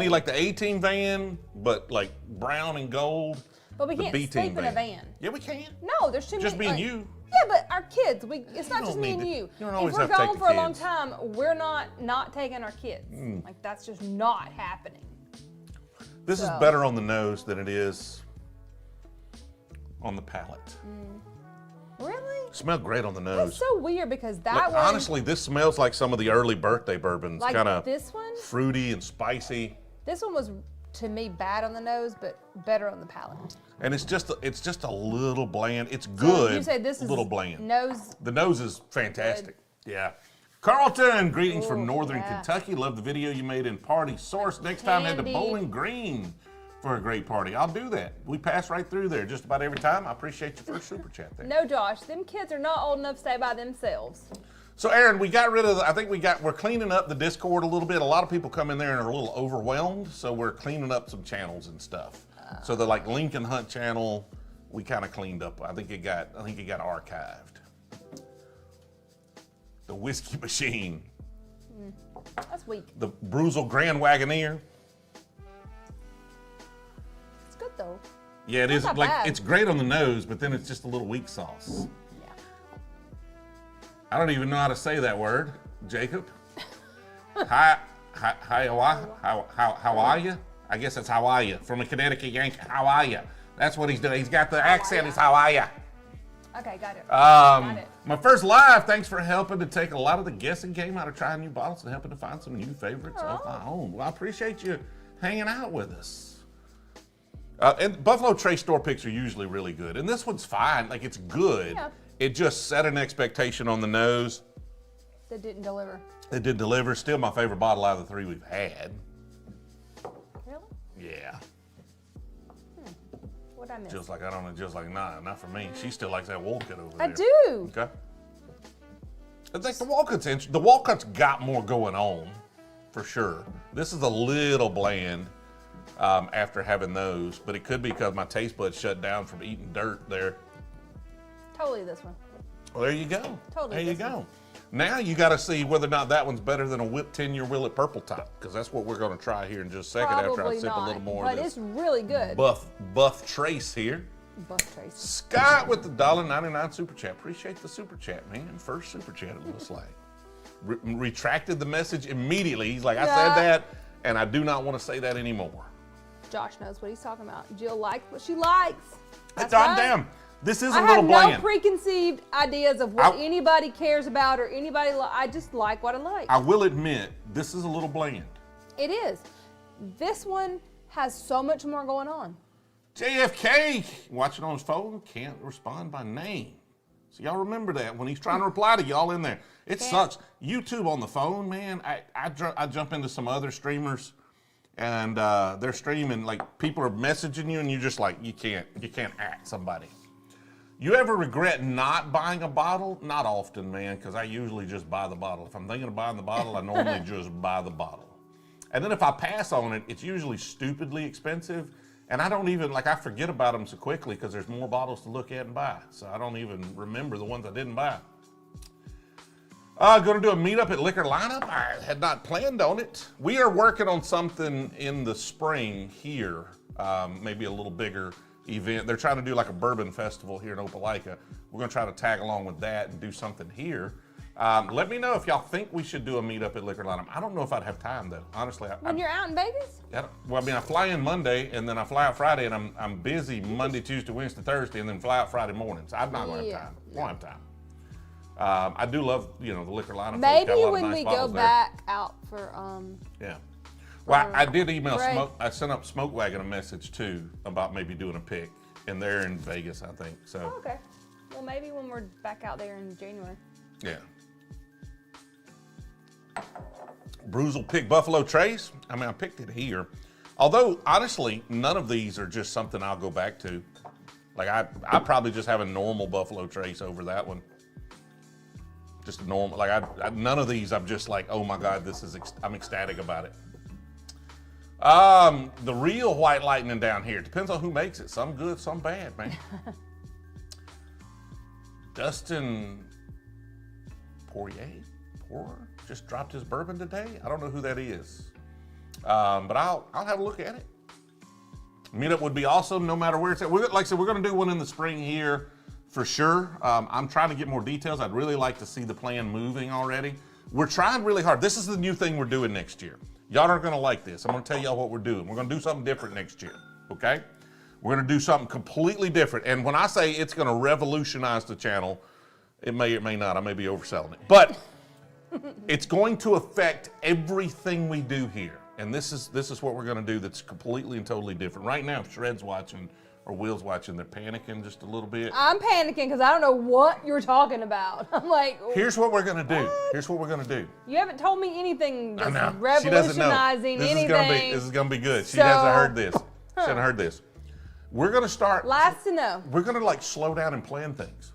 like the A-team van, but like brown and gold. But we can't sleep in a van. Yeah, we can. No, there's too many. Just me and you. Yeah, but our kids, it's not You just don't me need and to- you. you don't If always we're have to take gone the for a long kids. time, we're not taking our kids. Like that's just not happening. This is better on the nose than it is on the palate. Really? Smelled great on the nose. That's so weird because that Look, one. honestly, this smells like some of the early birthday bourbons. like Kind of this one. fruity and spicy. This one was to me bad on the nose, but better on the palate. And it's just a little bland. It's good. You say this a is little bland. nose. The nose is fantastic. Yeah. Carlton, greetings from Ooh, Northern yeah. Kentucky. Love the video you made in Party Source. Next time, head to Candy. Bowling Green for a great party. I'll do that. We pass right through there just about every time. I appreciate your first super chat there. No, Josh, them kids are not old enough to stay by themselves. So Aaron, we got rid of, we're cleaning up the Discord a little bit. A lot of people come in there and are a little overwhelmed, so we're cleaning up some channels and stuff. So the like Lincoln Hunt channel, we kind of cleaned up. I think it got archived. The Whiskey Machine. That's weak. The Brewzle Grand Wagoneer. It's good though. Yeah, it is. not Like bad. it's great on the nose, but then it's just a little weak sauce. Yeah. I don't even know how to say that word, Jacob. How are you? I guess it's how are you from a Connecticut Yankee. How are you? That's what he's doing. He's got the accent. It's how are you? Okay, got it. My first live. Thanks for helping to take a lot of the guessing game out of trying new bottles and helping to find some new favorites of my own. Well, I appreciate you hanging out with us. And Buffalo Trace store picks are usually really good, and this one's fine. Like it's good. Yeah. It just set an expectation on the nose. That didn't deliver. It did deliver. Still my favorite bottle out of the three we've had. Really? Yeah. What'd I miss? Jill's like, I don't know. Jill's like, nah, not for me. She still likes that Wolcott over I there. do. Okay. It's like the Wolcott's got more going on, for sure. This is a little bland after having those, but it could be because my taste buds shut down from eating dirt there. Totally this one. Well, there you go. Totally There you this one. go. Now you got to see whether or not that one's better than a 10-year Willet Purple top, because that's what we're going to try here in just a second after I Probably sip not, a little more but of this it's really good. buff Trace here. Buff Trace. Scott with the $1.99 super chat. Appreciate the super chat, man. First super chat, it looks like. Retracted the message immediately. He's like, I said that, and I do not want to say that anymore. Josh knows what he's talking about. Jill likes what she likes. That's God right. damn. This is a I little have bland. no preconceived ideas of what anybody cares about or anybody. I just like what I like. I will admit, this is a little bland. It is. This one has so much more going on. JFK, watching on his phone, can't respond by name. So y'all remember that when he's trying to reply to y'all in there. It sucks. YouTube on the phone, man. I jump into some other streamers, and they're streaming, like people are messaging you, and you're just like, you can't at somebody. You ever regret not buying a bottle? Not often, man, because I usually just buy the bottle. If I'm thinking of buying the bottle, I normally just buy the bottle. And then if I pass on it, it's usually stupidly expensive. And I don't even, I forget about them so quickly because there's more bottles to look at and buy. So I don't even remember the ones I didn't buy. Going to do a meetup at Liquor Lineup. I had not planned on it. We are working on something in the spring here, maybe a little bigger event. They're trying to do like a bourbon festival here in Opelika. We're going to try to tag along with that and do something here. Let me know if y'all think we should do a meetup at Liquor Lineup. I don't know if I'd have time though. Honestly, When you're out in Vegas? well, I mean, I fly in Monday and then I fly out Friday, and I'm busy Monday, Tuesday, Wednesday, Thursday, and then fly out Friday morning. So I'm not going to have time. Won't have time. I do love, the Liquor Lineup. Maybe when we go back out for Yeah. Well, I did email Smoke. I sent up Smoke Wagon a message too about maybe doing a pick, and they're in Vegas, I think. So. Oh, okay. Well, maybe when we're back out there in January. Yeah. Brewzle picked Buffalo Trace. I mean, I picked it here. Although, honestly, none of these are just something I'll go back to. Like, I probably just have a normal Buffalo Trace over that one. Just a normal, like, none of these I'm just like, oh my God, I'm ecstatic about it. The real White Lightning down here. Depends on who makes it. Some good, some bad, man. Dustin Poirier just dropped his bourbon today. I don't know who that is, but I'll have a look at it. Meetup would be awesome, no matter where it's at. Like I said, we're going to do one in the spring here for sure. I'm trying to get more details. I'd really like to see the plan moving already. We're trying really hard. This is the new thing we're doing next year. Y'all aren't going to like this. I'm going to tell y'all what we're doing. We're going to do something different next year, okay? We're going to do something completely different. And when I say it's going to revolutionize the channel, it may or may not. I may be overselling it. But it's going to affect everything we do here. And this is what we're going to do that's completely and totally different. Right now, if Shred's watching or Will's watching, they're panicking just a little bit. I'm panicking because I don't know what you're talking about. I'm like, here's what we're going to do. Here's what we're going to do. You haven't told me anything that's I know. revolutionizing This anything. This is going to be good. She hasn't heard this. She hasn't heard this. We're going to start. Last to know. We're going to like slow down and plan things.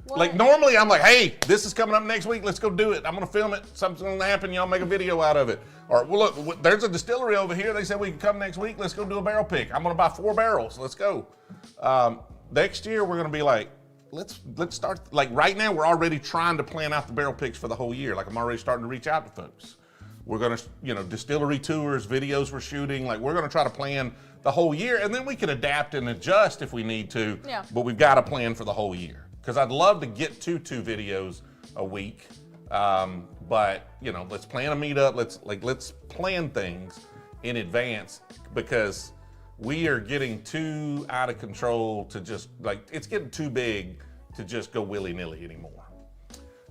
What? Like normally I'm like, hey, this is coming up next week. Let's go do it. I'm going to film it. Something's going to happen. Y'all make a video out of it. Or, well, look, there's a distillery over here. They said we can come next week. Let's go do a barrel pick. I'm going to buy 4 barrels. Let's go. Next year, we're going to be like, let's start. Like right now, we're already trying to plan out the barrel picks for the whole year. Like I'm already starting to reach out to folks. We're going to, distillery tours, videos we're shooting. Like we're going to try to plan the whole year. And then we can adapt and adjust if we need to. Yeah. But we've got to plan for the whole year. Because I'd love to get to 2 videos a week, but let's plan a meetup. Let's plan things in advance because we are getting too out of control to just it's getting too big to just go willy-nilly anymore.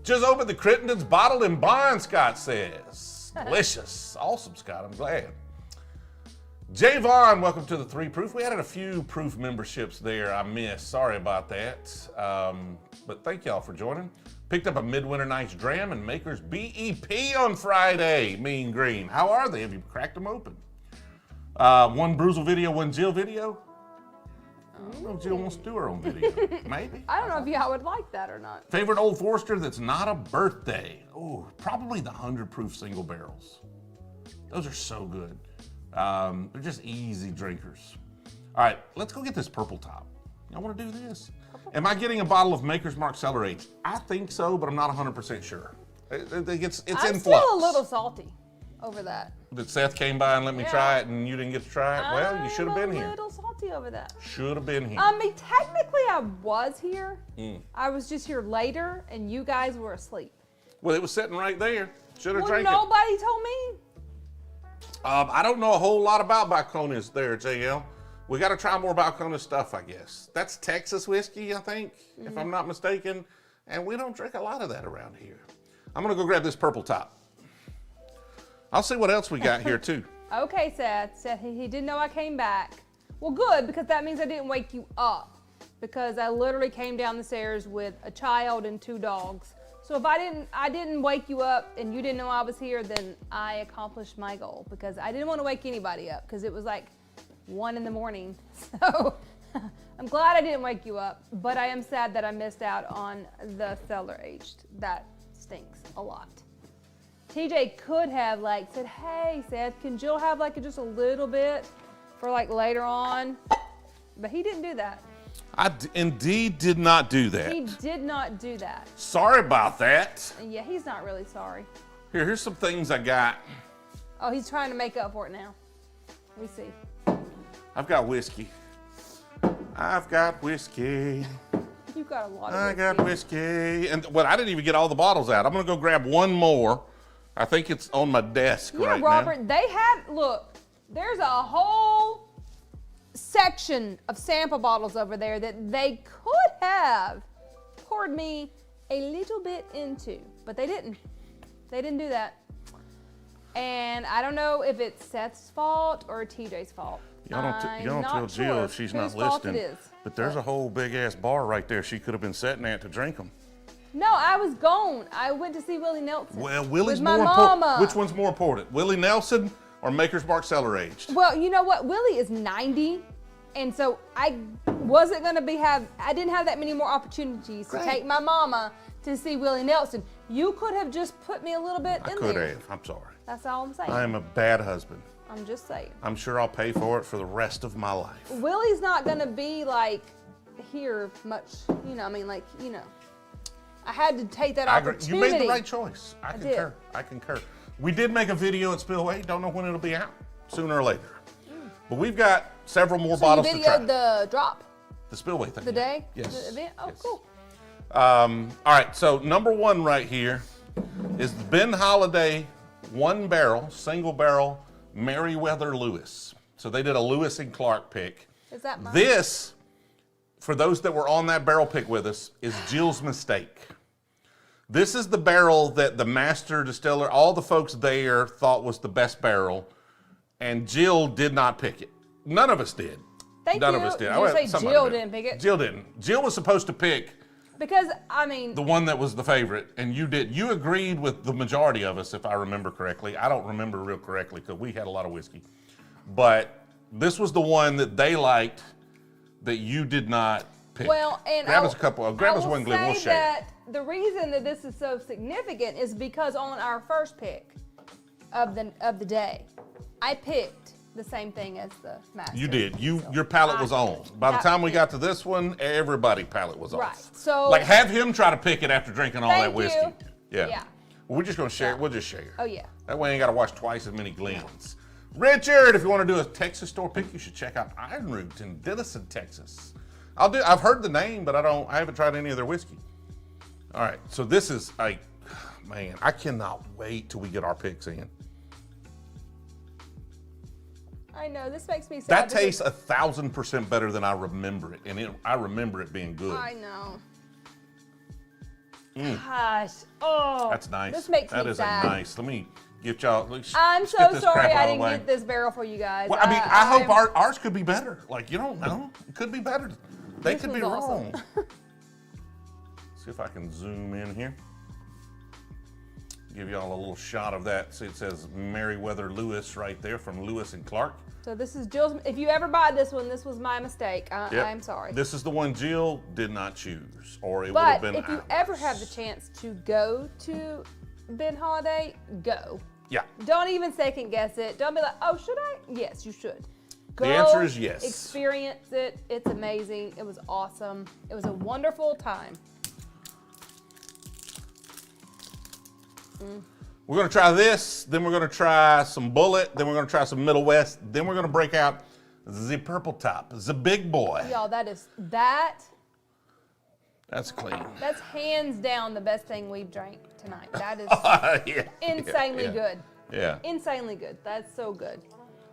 Just opened the Crittenden's bottled and bond, Scott says. Delicious, awesome, Scott. I'm glad. Jay Vaughn, welcome to the 3 Proof. We added a few Proof memberships there I missed. Sorry about that. But thank y'all for joining. Picked up a Midwinter Nights Dram and Maker's BEP on Friday. Mean Green. How are they? Have you cracked them open? One Brewzle video, one Jill video. I don't know if Jill wants to do her own video. Maybe. I don't know if y'all would like that or not. Favorite Old Forester that's not a birthday. Oh, probably the 100 proof single barrels. Those are so good. They're just easy drinkers. All right, let's go get this purple top. Y'all want to do this? Am I getting a bottle of Maker's Mark Cellar Age? I think so, but I'm not 100% sure. It's I'm in flux. still a little salty over that. That Seth came by and let me try it and you didn't get to try it? Well, you should have been here. I'm a little salty over that. Should have been here. I mean, technically I was here. I was just here later and you guys were asleep. Well, it was sitting right there. Should have Well, drank it. nobody told me. I don't know a whole lot about Balcones there, JL. We got to try more Balcones stuff, I guess. That's Texas whiskey, I think, if I'm not mistaken. And we don't drink a lot of that around here. I'm going to go grab this purple top. I'll see what else we got here, too. Okay, Seth. Seth, he didn't know I came back. Well, good, because that means I didn't wake you up. Because I literally came down the stairs with a child and 2 dogs. So if I didn't wake you up and you didn't know I was here, then I accomplished my goal because I didn't want to wake anybody up because it was like 1 in the morning. So I'm glad I didn't wake you up, but I am sad that I missed out on the cellar aged. That stinks a lot. TJ could have said, hey Seth, can Jill have just a little bit for later on? But he didn't do that. I indeed did not do that. He did not do that. Sorry about that. Yeah, he's not really sorry. Here's some things I got. Oh, he's trying to make up for it now. We see. I've got whiskey. I've got whiskey. You got a lot of I whiskey. got whiskey. And well, I didn't even get all the bottles out. I'm going to go grab one more. I think it's on my desk right Robert, now. they had, look, there's a whole section of sample bottles over there that they could have poured me a little bit into, but they didn't. They didn't do that. And I don't know if it's Seth's fault or TJ's fault. Y'all don't tell Jill if she's not listening. But there's a whole big ass bar right there. She could have been sitting at to drink them. No, I was gone. I went to see Willie Nelson. Well, Willie's with my more mama. important. Which one's more important? Willie Nelson or Maker's Mark Cellar Aged? Well, you know what? Willie is 90, and so I wasn't gonna I didn't have that many more opportunities to take my mama to see Willie Nelson. You could have just put me a little bit in there. I could have. I'm sorry. That's all I'm saying. I am a bad husband. I'm just saying. I'm sure I'll pay for it for the rest of my life. Willie's not gonna be like here much, you know. I mean, like, you know. I had to take that opportunity. You made the right choice. I concur. I concur. We did make a video at Spillway. Don't know when it'll be out. Sooner or later. But we've got several more bottles to try. You videoed the drop? The Spillway thing. The day? Yes. The event? Oh, yes. Cool. All right, so number one right here is the Ben Holladay single barrel MeriWether Lewis. So they did a Lewis and Clark pick. Is that mine? This, for those that were on that barrel pick with us, is Jill's mistake. This is the barrel that the master distiller, all the folks there thought was the best barrel, and Jill did not pick it. None of us did. None of us did. Did you say Jill didn't pick it? Jill didn't. Jill was supposed to pick because, I mean, the one that was the favorite, and you did. You agreed with the majority of us, if I remember correctly. I don't remember real correctly because we had a lot of whiskey. But this was the one that they liked that you did not pick. Well, and grab us one glue, we'll share. That the reason that this is so significant is because on our first pick of the day, I picked the same thing as the master. You did. Your palate was on. By the time we got to this one, everybody's palate was off. Right. So like have him try to pick it after drinking all that whiskey. Yeah. Well, we're just gonna share it. We'll just share. Oh yeah. That way, you ain't gotta watch twice as many Glens. Richard, if you want to do a Texas store pick, you should check out Iron Root in Denison, Texas. I've heard the name, but I haven't tried any of their whiskey. All right, so this is man, I cannot wait till we get our picks in. I know, this makes me sad. That tastes 1,000% better than I remember it, and I remember it being good. I know. Gosh, oh. That's nice. This makes me sad. That is nice. Let me get y'all. I'm so sorry I didn't get this barrel for you guys. Well, I mean, I hope ours could be better. Like, you don't know. It could be better. They could be wrong. See if I can zoom in here. Give y'all a little shot of that. See, it says MeriWether Lewis right there from Lewis and Clark. So this is Jill's. If you ever buy this one, this was my mistake. I'm sorry. This is the one Jill did not choose, or it would have been ours. But if you ever have the chance to go to Ben Holladay, go. Yeah. Don't even second guess it. Don't be like, oh, should I? Yes, you should. Go, the answer is yes. Experience it. It's amazing. It was awesome. It was a wonderful time. We're gonna try this, then we're gonna try some Bullet, then we're gonna try some Middle West, then we're gonna break out the Purple Top, the big boy. Y'all, that's clean. That's hands down the best thing we've drank tonight. That is insanely good. Yeah. Insanely good. That's so good.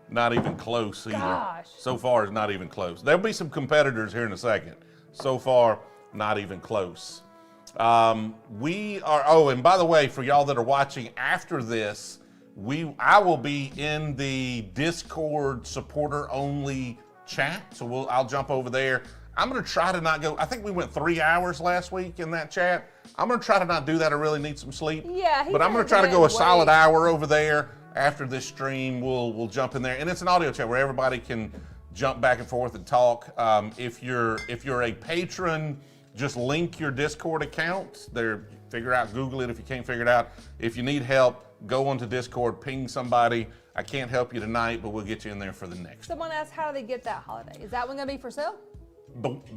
Not even close either. Gosh. So far, it's not even close. There'll be some competitors here in a second. So far, not even close. We are, and by the way, for y'all that are watching after this, I will be in the Discord supporter only chat. So I'll jump over there. I'm going to try to not go, I think we went 3 hours last week in that chat. I'm going to try to not do that. I really need some sleep. Yeah. But I'm going to try to go a solid hour over there after this stream. We'll jump in there. And it's an audio chat where everybody can jump back and forth and talk. If you're a patron, just link your Discord account there. Google it if you can't figure it out. If you need help, go onto Discord, ping somebody. I can't help you tonight, but we'll get you in there for the next. Someone asked, how do they get that Holladay? Is that one gonna be for sale?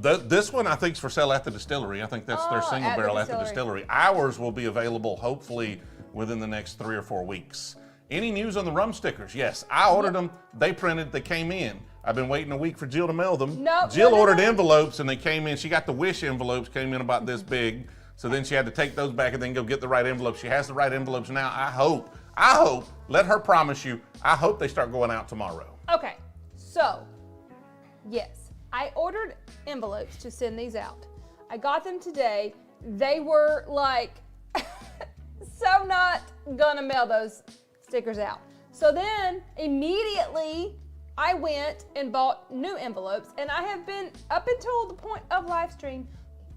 This one I think is for sale at the distillery. I think that's their single barrel at the distillery. Ours will be available hopefully within the next 3 or 4 weeks. Any news on the rum stickers? Yes, I ordered them. They printed. They came in. I've been waiting a week for Jill to mail them. No, Jill no, ordered no. envelopes and they came in. She got the wish envelopes, came in about this big. So then she had to take those back and then go get the right envelopes. She has the right envelopes now. I hope, let her promise you, I hope they start going out tomorrow. Okay, so, yes, I ordered envelopes to send these out. I got them today. They were like, so not gonna mail those stickers out. So then immediately I went and bought new envelopes, and I have been, up until the point of live stream,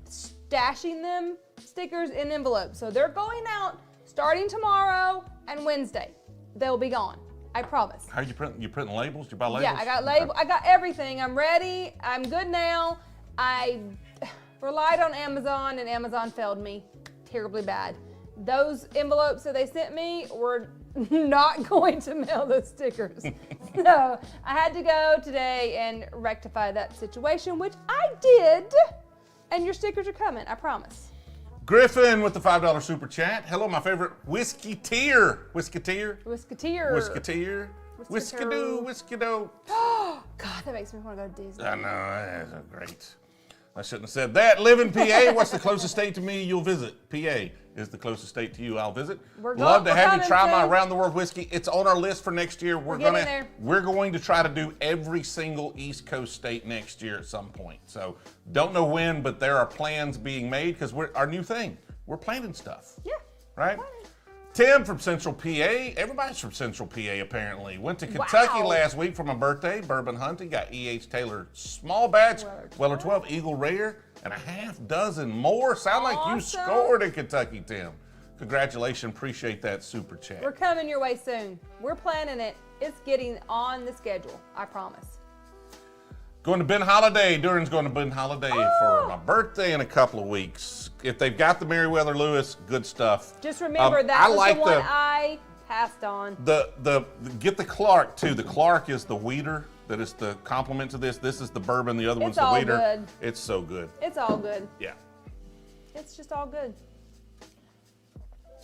stashing them stickers in envelopes. So they're going out starting tomorrow and Wednesday. They'll be gone. I promise. How you print? You printing labels? You buy labels? Yeah, I got label. I got everything. I'm ready. I'm good now. I relied on Amazon, and Amazon failed me terribly bad. Those envelopes that they sent me were not going to mail those stickers. So I had to go today and rectify that situation, which I did. And your stickers are coming, I promise. Griffin with the $5 super chat. Hello, my favorite whiskey-teer. Whiskey-teer? Whiskateer. Whiskey-teer. Whiskey-doo, whiskey-doo. God, that makes me want to go to Disney. I know, that's great. I shouldn't have said that. Live in PA. What's the closest state to me you'll visit? PA is the closest state to you I'll visit. Love to have you try my around the world whiskey. It's on our list for next year. We're going to try to do every single East Coast state next year at some point. So don't know when, but there are plans being made because we're our new thing. We're planning stuff. Yeah. Right? Tim from Central PA. Everybody's from Central PA apparently. Went to Kentucky last week for my birthday, bourbon hunting. Got E.H. Taylor small batch, Weller 12, Eagle Rare, and a half dozen more. Sound like you scored in Kentucky, Tim. Congratulations. Appreciate that super chat. We're coming your way soon. We're planning it. It's getting on the schedule. I promise. Going to Ben Holladay. Durin's going to Ben Holladay for my birthday in a couple of weeks. If they've got the MeriWether Lewis, good stuff. Just remember that was the one I passed on. Get the Clark too. The Clark is the weeder that is the complement to this. This is the bourbon. The other one's the weeder. Good. It's so good. It's all good. Yeah. It's just all good.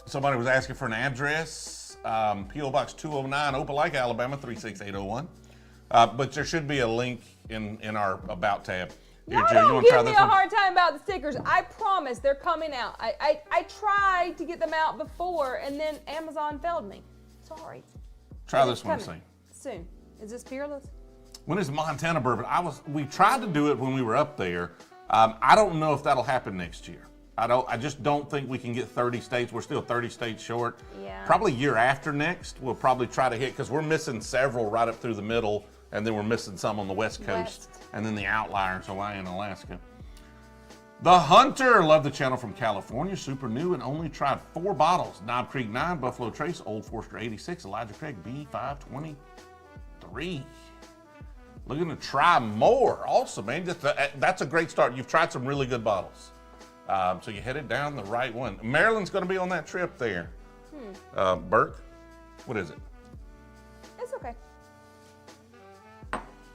Somebody was asking for an address. P.O. Box 209, Opelika, Alabama 36801. But there should be a link in our About tab. Here, Jill, don't give me a hard time about the stickers. I promise they're coming out. I tried to get them out before, and then Amazon failed me. Sorry. Try this one soon. Is this Peerless? When is Montana bourbon? We tried to do it when we were up there. I don't know if that'll happen next year. I just don't think we can get 30 states. We're still 30 states short. Yeah. Probably year after next, we'll probably try to hit, because we're missing several right up through the middle, and then we're missing some on the West Coast, and then the outliers, Hawaii and Alaska. The Hunter, love the channel from California, super new and only tried 4 bottles. Knob Creek 9, Buffalo Trace, Old Forester 86, Elijah Craig B523. Looking to try more. Awesome, man. That's a great start. You've tried some really good bottles. So you headed down the right one. Maryland's going to be on that trip there. Burke, what is it? It's okay.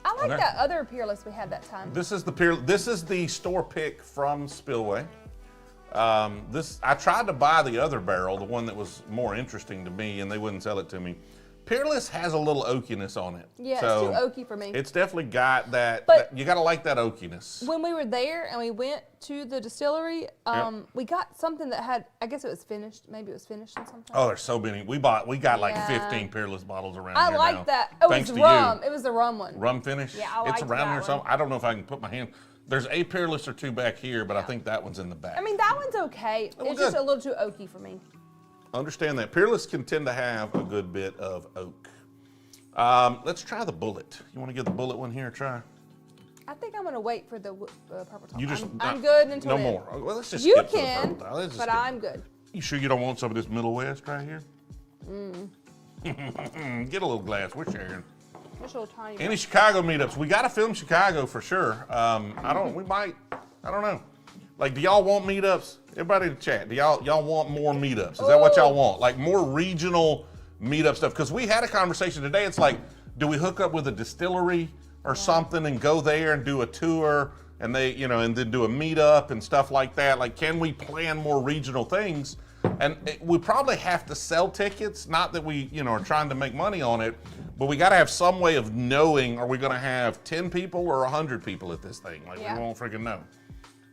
I like that other Peerless we had that time. This is the store pick from Spillway. I tried to buy the other barrel, the one that was more interesting to me, and they wouldn't sell it to me. Peerless has a little oakiness on it. Yeah, so it's too oaky for me. It's definitely got that, you got to like that oakiness. When we were there and we went to the distillery, we got something that had, I guess it was finished. Maybe it was finished in some time. Oh, there's so many. We got like 15 Peerless bottles around here I like now. that. It Thanks was to rum. you. It was the rum one. Rum finish? Yeah, I liked It's around that here. So one. I don't know if I can put my hand. There's a Peerless or 2 back here, but I think that one's in the back. I mean, that one's okay. It's just a little too oaky for me. Understand that. Peerless can tend to have a good bit of oak. Let's try the Bullet. You want to give the Bullet one here a try? I think I'm going to wait for the purple top. You just, I'm good until no then. more. Well, let's just You skip can, to the purple. but I'm good. You sure you don't want some of this Middle West right here? Get a little glass. We're sharing. Just a little tiny Any Chicago meetups? We got to film Chicago for sure. I don't know. Like, do y'all want meetups? Everybody in the chat, do y'all want more meetups? Is that what y'all want? Like more regional meetup stuff? Because we had a conversation today. It's like, do we hook up with a distillery or something and go there and do a tour and and then do a meetup and stuff like that? Like, can we plan more regional things? And we probably have to sell tickets, not that we, you know, are trying to make money on it, but we got to have some way of knowing, are we going to have 10 people or 100 people at this thing? Like, we won't freaking know.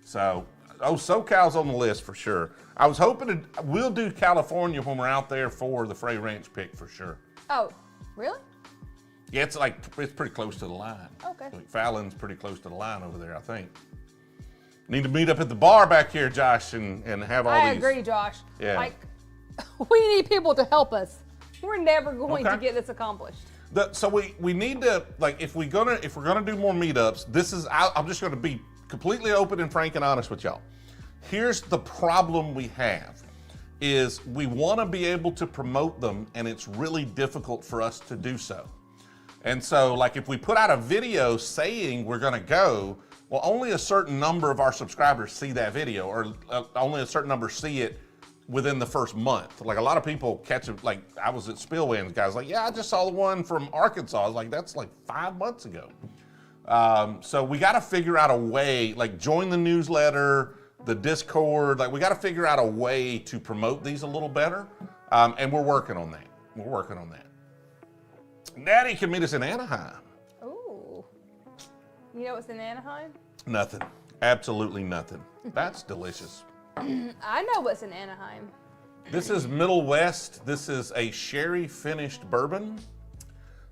So, SoCal's on the list for sure. I was hoping we'll do California when we're out there for the Frey Ranch pick for sure. Oh, really? Yeah, it's pretty close to the line. Okay. Like Fallon's pretty close to the line over there, I think. Need to meet up at the bar back here, Josh, and have all these. I agree, Josh. Yeah. Like, we need people to help us. We're never going to get this accomplished. So we need to, like, if we're gonna do more meetups, I'm just gonna be completely open and frank and honest with y'all. Here's the problem we have, is we wanna be able to promote them, and it's really difficult for us to do so. And so, like, if we put out a video saying we're gonna go, well, only a certain number of our subscribers see that video, or only a certain number see it within the first month. Like, a lot of people catch it, like, I was at Spillway and the guy's like, yeah, I just saw the one from Arkansas. I was like, that's like 5 months ago. So we got to figure out a way, like, join the newsletter, the Discord, like, we got to figure out a way to promote these a little better. And we're working on that. We're working on that. Daddy can meet us in Anaheim. Ooh. You know what's in Anaheim? Nothing. Absolutely nothing. That's delicious. I know what's in Anaheim. This is Middle West. This is a sherry finished bourbon.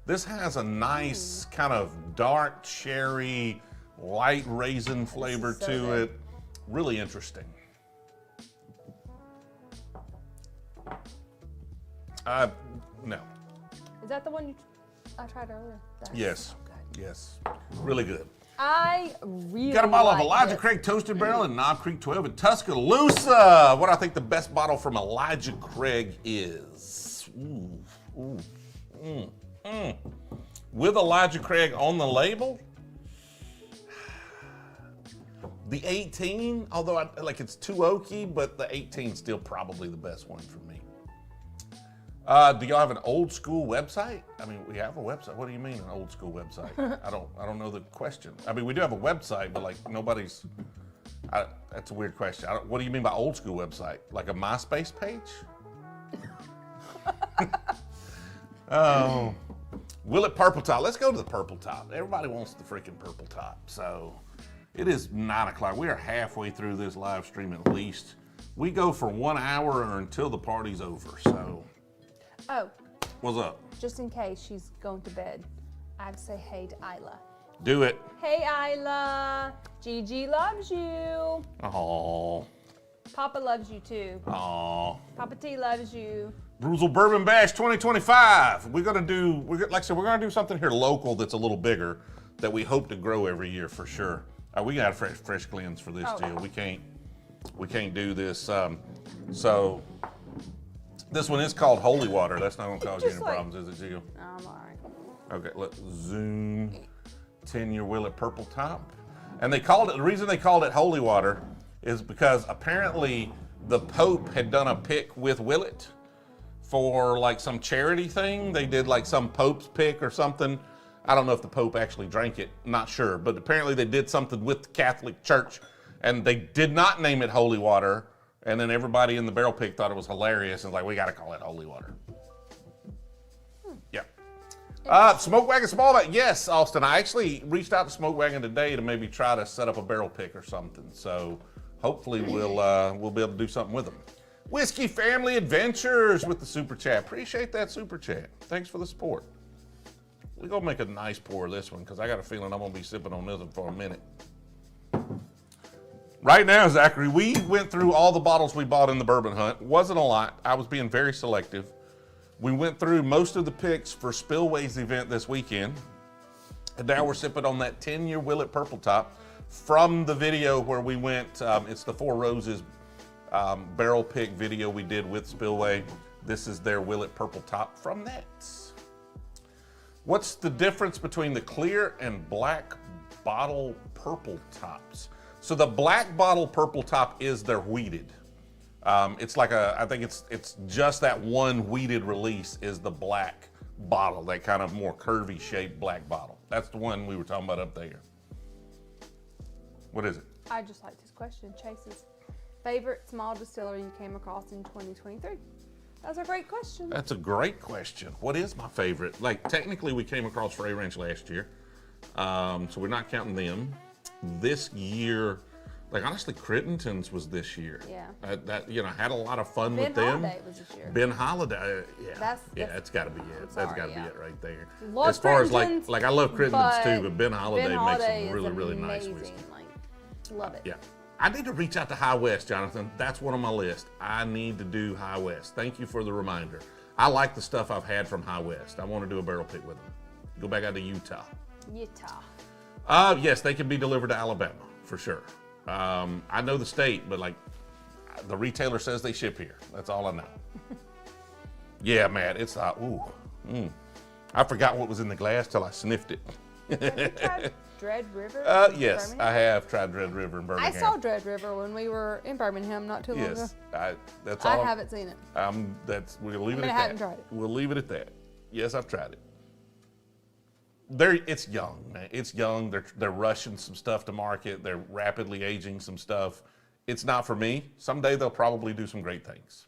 This has a nice kind of dark cherry, light raisin flavor to it. Really interesting. No. Is that the one I tried earlier? That's Yes. so good. Yes. Really good. I really Got a bottle of like Elijah this. Craig Toasted Barrel in Knob Creek 12 in Tuscaloosa. What I think the best bottle from Elijah Craig is. With Elijah Craig on the label. The 18, although it's too oaky, but the 18 is still probably the best one for me. Do y'all have an old school website? I mean, we have a website. What do you mean an old school website? I don't know the question. I mean, we do have a website, but like nobody's. That's a weird question. What do you mean by old school website? Like a MySpace page? Oh, Willet Purple Top. Let's go to the Purple Top. Everybody wants the freaking Purple Top. So it is 9 o'clock. We are halfway through this live stream at least. We go for 1 hour or until the party's over. So. Oh. What's up? Just in case she's going to bed, I have to say hey to Isla. Do it. Hey Isla, Gigi loves you. Aww. Papa loves you too. Aww. Papa T loves you. Brewzle Bourbon Bash 2025. Like I said, we're gonna do something here local that's a little bigger that we hope to grow every year for sure. We got a fresh cleanse for this deal. We can't do this. So this one is called Holy Water. That's not gonna cause you any problems, is it, Jill? No, I'm all right. Okay, let's zoom. 10-year Willet Purple Top. And the reason they called it Holy Water is because apparently the Pope had done a pick with Willet for like some charity thing. They did like some Pope's pick or something. I don't know if the Pope actually drank it, not sure, but apparently they did something with the Catholic Church and they did not name it Holy Water. And then everybody in the barrel pick thought it was hilarious and was like, we gotta call it Holy Water. Yeah. Smoke Wagon Small Bat. Yes, Austin. I actually reached out to Smoke Wagon today to maybe try to set up a barrel pick or something. So hopefully we'll be able to do something with them. Whiskey Family Adventures with the super chat. Appreciate that super chat. Thanks for the support. We're gonna make a nice pour of this one because I got a feeling I'm gonna be sipping on this one for a minute. Right now, Zachary, we went through all the bottles we bought in the bourbon hunt. Wasn't a lot. I was being very selective. We went through most of the picks for Spillway's event this weekend. And now we're sipping on that 10-year Willet Purple Top from the video where we went, it's the Four Roses barrel pick video we did with Spillway. This is their Willet Purple Top from that. What's the difference between the clear and black bottle purple tops? So the black bottle purple top is their wheated. It's like I think it's just that one wheated release is the black bottle, that kind of more curvy shaped black bottle. That's the one we were talking about up there. What is it? I just liked his question, Chase's. Favorite small distillery you came across in 2023? That's a great question. That's a great question. What is my favorite? Like, technically, we came across Frey Ranch last year, so we're not counting them. This year, like, honestly, Crittenden's was this year. Yeah. That, you know, had a lot of fun Ben with them. Holladay was this year. Ben Holladay, yeah. That's it's got to be it. That's got to be it right there. Love As far as, Crittenden's, like I love Crittenden's too, but Ben Ben Holladay makes Holladay some really, is really nice amazing. whiskey. Like, love it. Yeah. I need to reach out to High West, Jonathan. That's one on my list. I need to do High West. Thank you for the reminder. I like the stuff I've had from High West. I want to do a barrel pick with them. Go back out to Utah. Yes, they can be delivered to Alabama, for sure. I know the state, but like the retailer says they ship here. That's all I know. Yeah, Matt, it's I forgot what was in the glass till I sniffed it. Have you tried Dread River? Yes, I have tried Dread River in Birmingham. I saw Dread River when we were in Birmingham not too long ago. Yes, that's all. I haven't seen it. We'll leave it at that. I haven't tried it. We'll leave it at that. Yes, I've tried it. It's young, man. It's young. They're rushing some stuff to market. They're rapidly aging some stuff. It's not for me. Someday they'll probably do some great things.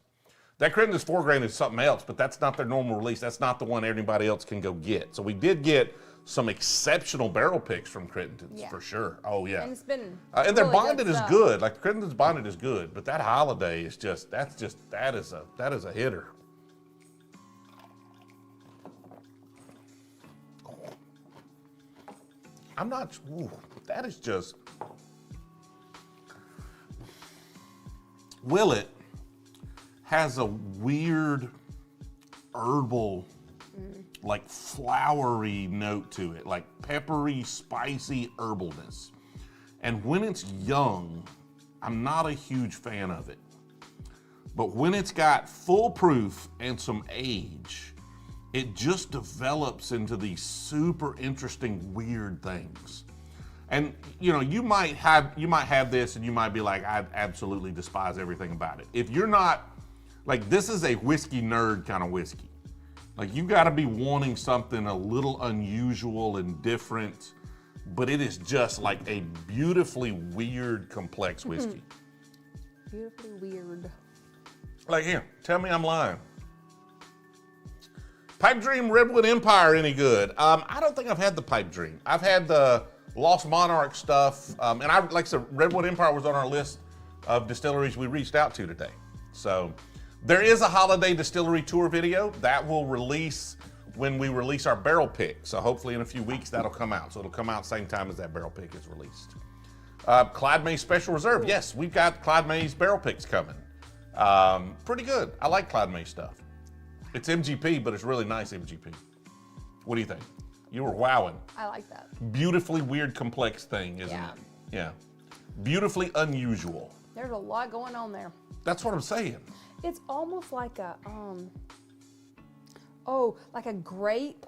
That Crittenden's 4 grain is something else, but that's not their normal release. That's not the one anybody else can go get. So we did get some exceptional barrel picks from Crittenden's for sure. Oh yeah. And it's been and their really bonded is stuff. good. Like Crittenden's bonded is good, but that Holladay is that is a hitter. I'm not. Ooh, that is just. Willet has a weird herbal, like flowery note to it, like peppery, spicy herbalness. And when it's young, I'm not a huge fan of it. But when it's got full proof and some age, it just develops into these super interesting, weird things. And you know, you might have this and you might be like, I absolutely despise everything about it. If you're not, like, this is a whiskey nerd kind of whiskey. Like, you gotta be wanting something a little unusual and different, but it is just like a beautifully weird, complex whiskey. Beautifully weird. Like, here, tell me I'm lying. Pipe Dream Redwood Empire any good? I don't think I've had the Pipe Dream. I've had the Lost Monarch stuff, and like I said, Redwood Empire was on our list of distilleries we reached out to today. So there is a Holladay distillery tour video that will release when we release our barrel pick. So hopefully in a few weeks that'll come out. So it'll come out same time as that barrel pick is released. Clyde May's Special Reserve. Yes, we've got Clyde May's barrel picks coming. Pretty good. I like Clyde May stuff. It's MGP, but it's really nice MGP. What do you think? You were wowing. I like that. Beautifully weird, complex thing, isn't it? Yeah. Beautifully unusual. There's a lot going on there. That's what I'm saying. It's almost like a, like a grape.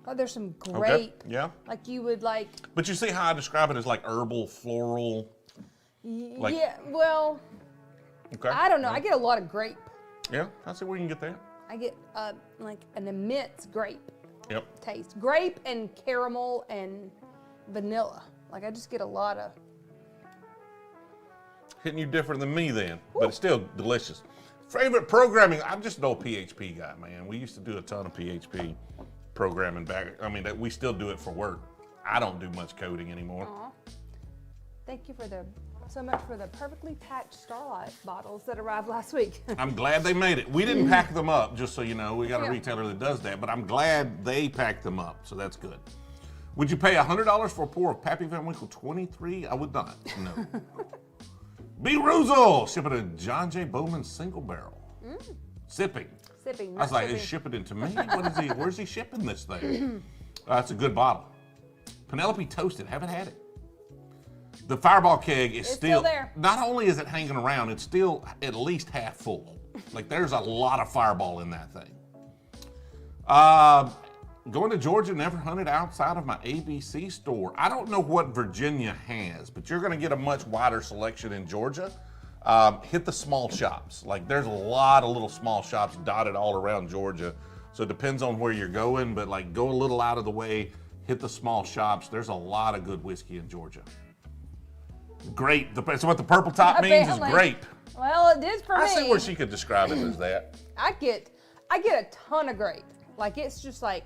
Oh, there's some grape. Okay. Yeah. Like you would like. But you see how I describe it as like herbal, floral. Like, yeah, well, okay. I don't know. I get a lot of grape. Yeah, I see where you can get that. I get like an immense grape taste. Grape and caramel and vanilla. Like I just get a lot of. Hitting you different than me then, but it's still delicious. Favorite programming? I'm just an old PHP guy, man. We used to do a ton of PHP programming back. I mean, we still do it for work. I don't do much coding anymore. Aww. Thank you so much for the perfectly packed Starlight bottles that arrived last week. I'm glad they made it. We didn't pack them up, just so you know. We got a retailer that does that, but I'm glad they packed them up, so that's good. Would you pay $100 for a pour of Pappy Van Winkle 23? I would not, no. Brewzle, shipping a John J. Bowman single barrel. Sipping. Sipping. I was like, is shipping it to me? Where's he shipping this thing? That's a good bottle. Penelope Toasted, haven't had it. The Fireball Keg is still there. Not only is it hanging around, it's still at least half full. Like there's a lot of Fireball in that thing. Going to Georgia, never hunted outside of my ABC store. I don't know what Virginia has, but you're gonna get a much wider selection in Georgia. Hit the small shops. Like there's a lot of little small shops dotted all around Georgia. So it depends on where you're going, but like go a little out of the way, hit the small shops. There's a lot of good whiskey in Georgia. Grape. So what the purple top means is Apparently. grape. Well, it is for me. I see where she could describe it as that. I get a ton of grape. Like it's just like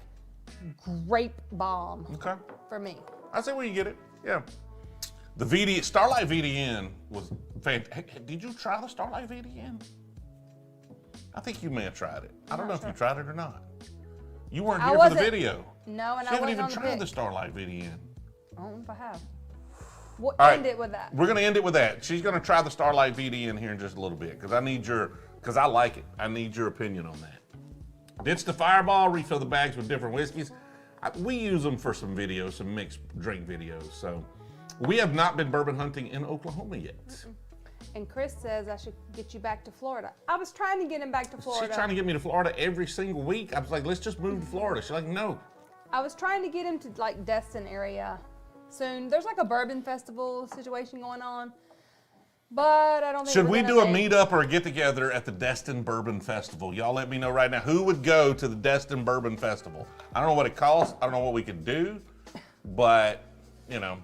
grape bomb Okay. for me. I see where you get it. Yeah. The Starlight VDN was fantastic. Did you try the Starlight VDN? I think you may have tried it. I don't know if you tried it or not. You weren't here for the video. No, and You I haven't wasn't even on the tried pic. the Starlight VDN. I don't know if I have. We'll All end right, it with that. We're gonna end it with that. She's gonna try the Starlight VDN here in just a little bit because I like it. I need your opinion on that. Ditch the Fireball, refill the bags with different whiskeys. We use them for some videos, some mixed drink videos. So we have not been bourbon hunting in Oklahoma yet. And Chris says I should get you back to Florida. I was trying to get him back to Florida. She's trying to get me to Florida every single week. I was like, let's just move to Florida. She's like, no. I was trying to get him to like Destin area soon. There's like a bourbon festival situation going on, but I don't think. Should we're we gonna do a make- meetup or a get together at the Destin Bourbon Festival? Y'all let me know right now. Who would go to the Destin Bourbon Festival? I don't know what it costs. I don't know what we could do, but you know,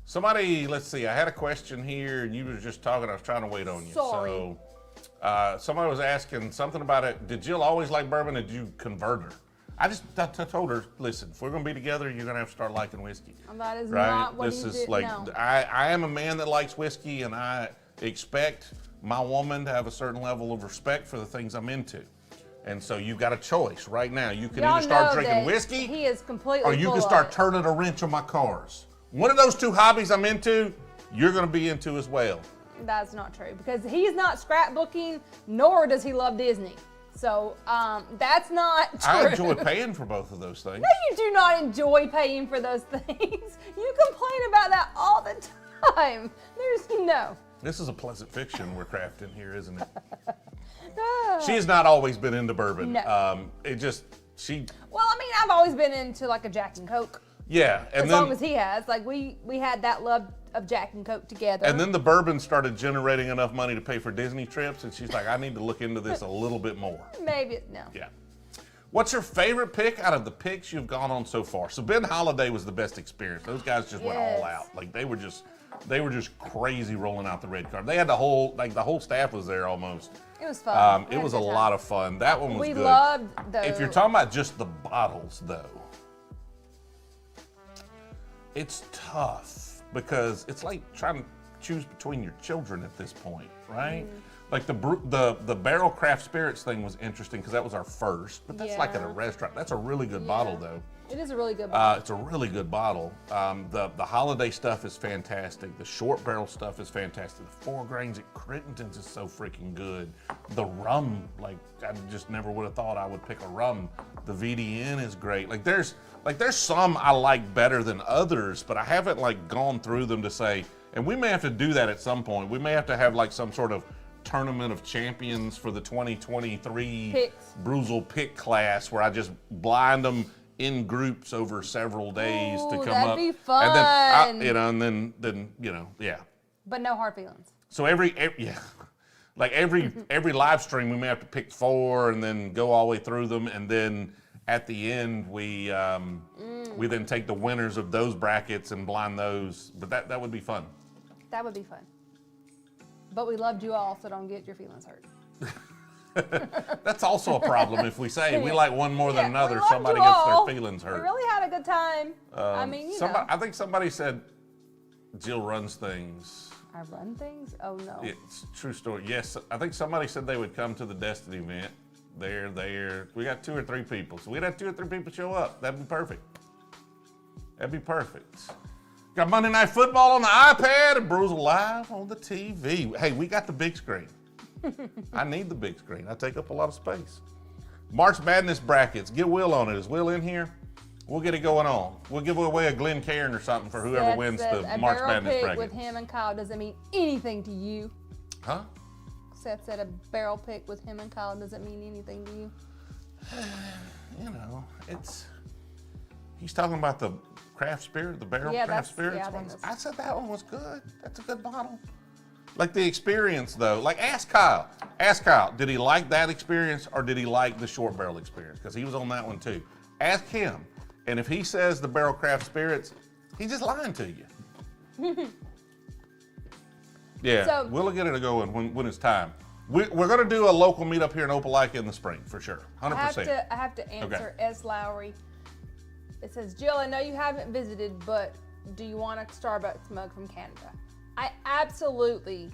somebody. Let's see. I had a question here, and you was just talking. I was trying to wait on you. Sorry. So, somebody was asking something about it. Did Jill always like bourbon? Or did you convert her? I just told her, listen, if we're gonna be together, you're gonna have to start liking whiskey. That is Right? not what This he is did. like No. I am a man that likes whiskey, and I expect my woman to have a certain level of respect for the things I'm into. And so you've got a choice right now. You can Y'all either start know drinking that whiskey, He is completely. or you full can of start it. turning a wrench on my cars. One of those two hobbies I'm into, you're gonna be into as well. That's not true because he's not scrapbooking, nor does he love Disney. So that's not true. I enjoy paying for both of those things. No, you do not enjoy paying for those things. You complain about that all the time. There's no. This is a pleasant fiction we're crafting here, isn't it? Ah. She has not always been into bourbon. No. Well, I mean, I've always been into like a Jack and Coke. yeah, and As then long as he has. Like we had that love of Jack and Coke together. and then the bourbon started generating enough money to pay for Disney trips, and she's like, I need to look into this a little bit more. Maybe no. Yeah. What's your favorite pick out of the picks you've gone on so far? So Ben Holladay was the best experience. Those guys just went all Yes. out. Like they were just crazy rolling out the red card. They had the whole staff was there almost. It was fun. It was a lot of fun. That one was We good. loved the. If you're talking about just the bottles, though, it's tough because it's like trying to choose between your children at this point, right? Like the barrel craft spirits thing was interesting because that was our first, but that's like at a Yeah. restaurant. That's a really good bottle, though. It is a really good bottle. It's a really good bottle. The Holladay stuff is fantastic. The short barrel stuff is fantastic. The 4 grains at Crittenden's is so freaking good. The rum, like I just never would have thought I would pick a rum. The VDN is great. Like there's some I like better than others, but I haven't like gone through them to say. And we may have to do that at some point. We may have to have like some sort of tournament of champions for the 2023 Picks. Brewzle pick class where I just blind them in groups over several days to Ooh, come that'd up. be And then, fun. then yeah. But no hard feelings. So every live stream we may have to pick 4 and then go all the way through them, and then at the end we then take the winners of those brackets and blind those. But that would be fun. That would be fun. But we loved you all, so don't get your feelings hurt. That's also a problem if we say we like one more than Yeah, another, we loved somebody you gets all. their feelings hurt. We really had a good time. I mean, you know. I think somebody said Jill runs things. I run things? Oh, no. It's a true story. Yes, I think somebody said they would come to the Destiny event. They're there. We got 2 or 3 people. So we'd have 2 or 3 people show up. That'd be perfect. That'd be perfect. Got Monday Night Football on the iPad and Brewzle Live on the TV. Hey, we got the big screen. I need the big screen. I take up a lot of space. March Madness brackets. Get Will on it. Is Will in here? We'll get it going on. We'll give away a Glen Cairn or something for whoever Seth wins says the a March barrel Madness pick bracket. with him and Kyle doesn't mean anything to you. Huh? Seth said a barrel pick with him and Kyle doesn't mean anything to you. You know, he's talking about the craft spirit, the barrel Yeah, craft spirits I think ones. that's- I said that one was good. That's a good bottle. Like the experience though, like ask Kyle. Ask Kyle, did he like that experience or did he like the short barrel experience? Because he was on that one too. Ask him. And if he says the barrel craft spirits, he's just lying to you. Yeah, So, we'll get it going when it's time. We're going to do a local meetup here in Opelika in the spring, for sure, 100%. I have to answer S. Lowry. It says, Jill, I know you haven't visited, but do you want a Starbucks mug from Canada? I absolutely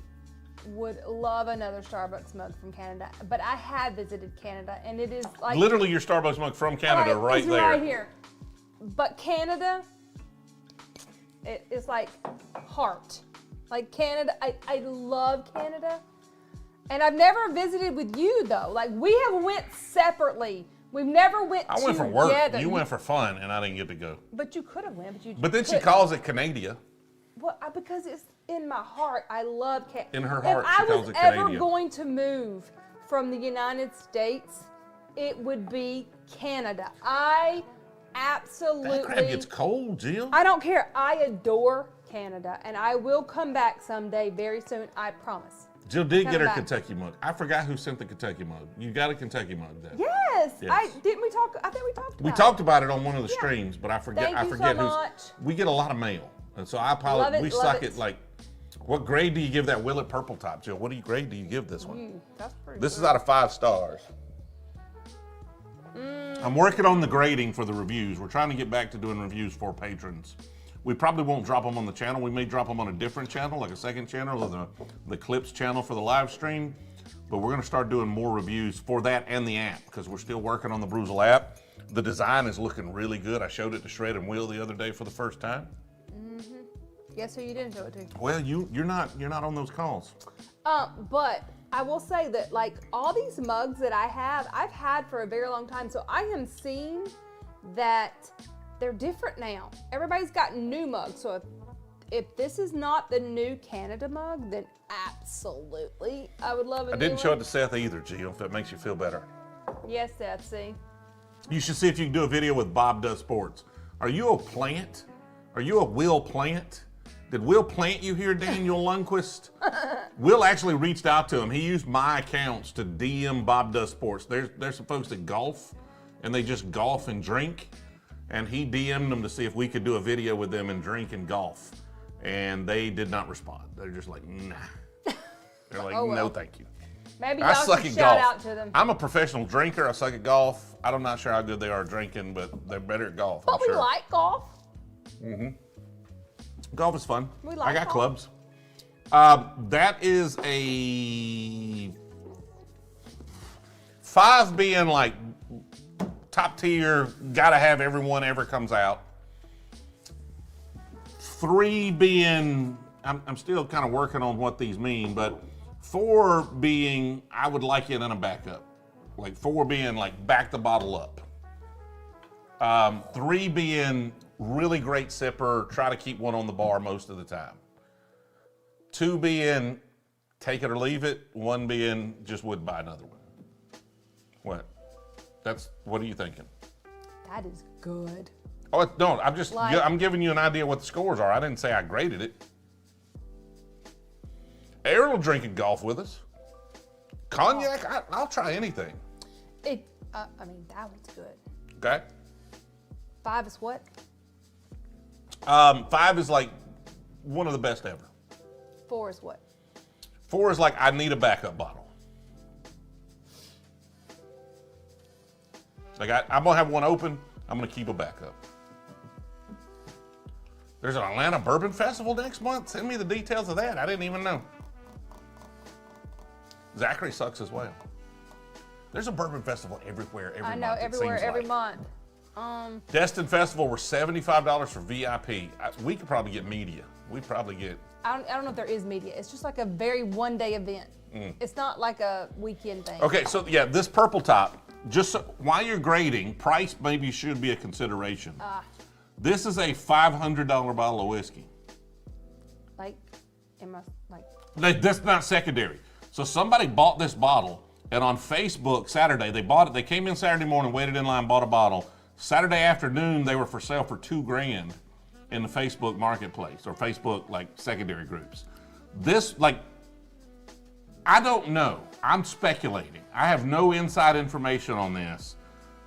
would love another Starbucks mug from Canada, but I have visited Canada, and it is like... Literally your Starbucks mug from Canada right it's there. right here. But Canada, it's like heart. Like Canada, I love Canada. And I've never visited with you though. Like we have went separately. We've never went together. I went for work. You went for fun, and I didn't get to go. But you could have went, but you But then she couldn't. calls it Canada. Well, because it's in my heart. I love Canada. In her heart, if she I calls was it ever Canadian. going to move from the United States, it would be Canada. I absolutely... That crap gets cold, Jill. I don't care. I adore Canada, and I will come back someday very soon. I promise. Jill did Come get her back. Kentucky mug. I forgot who sent the Kentucky mug. You got a Kentucky mug then. Yes. Yes. I think we talked about We it. talked about it on one of the streams, but I forget. Thank I you forget so who's. much. We get a lot of mail, and so I Love apologize. it, We love suck it. it like. What grade do you give that Willet Purple top, Jill? What grade do you give this one? That's pretty This is good. out of 5 stars. I'm working on the grading for the reviews. We're trying to get back to doing reviews for patrons. We probably won't drop them on the channel. We may drop them on a different channel, like a second channel or the clips channel for the live stream. But we're going to start doing more reviews for that and the app because we're still working on the Brewzle app. The design is looking really good. I showed it to Shred and Will the other day for the first time. Yes, so you didn't show it to me. Well, you're not on those calls. But I will say that like all these mugs that I've had for a very long time. So I am seeing that they're different now. Everybody's got new mugs. So if this is not the new Canada mug, then absolutely I would love a I new didn't show it one. to Seth either, Jill, if that makes you feel better. Yes, Seth, see. You should see if you can do a video with Bob Does Sports. Are you a plant? Are you a Will Plant? Did Will plant you here, Daniel Lundquist? Will actually reached out to him. He used my accounts to DM Bob Does Sports. There's some folks that golf, and they just golf and drink. And he DM'd them to see if we could do a video with them and drink and golf. And they did not respond. They're just like, nah. They're like, Oh, well. no, thank you. Maybe I y'all suck should at shout golf. out to them. I'm a professional drinker. I suck at golf. I'm not sure how good they are at drinking, but they're better at golf. But I'm we sure. like golf. Golf is fun. We like I got golf. clubs. That is a 5 being like top tier, gotta have everyone ever comes out. 3 being, I'm still kind of working on what these mean, but 4 being, I would like it in a backup. Like 4 being like back the bottle up. 3 being really great sipper, try to keep one on the bar most of the time. 2 being take it or leave it. 1 being just would buy another one. What are you thinking? That is good. Oh, no, Like- I'm giving you an idea what the scores are. I didn't say I graded it. Aaron will drink and golf with us. Cognac, I'll try anything. I mean, that was good. Okay? 5 is what? 5 is like one of the best ever. 4 is what? 4 is like I need a backup bottle. Like I'm gonna have one open. I'm gonna keep a backup. There's an Atlanta Bourbon Festival next month. Send me the details of that. I didn't even know. Zachary sucks as well. There's a bourbon festival everywhere, every I month. know, it everywhere, seems every like. month. Destin Festival were $75 for VIP. We could probably get media. We probably get. I don't know if there is media. It's just like a very one-day event. It's not like a weekend thing. Okay, so yeah, this purple top, just so, while you're grading, price maybe should be a consideration. This is a $500 bottle of whiskey. Like, am I like? That's not secondary. So somebody bought this bottle, and on Facebook Saturday, they bought it. They came in Saturday morning, waited in line, bought a bottle. Saturday afternoon, they were for sale for $2,000 in the Facebook marketplace or Facebook like secondary groups. This like, I don't know. I'm speculating. I have no inside information on this,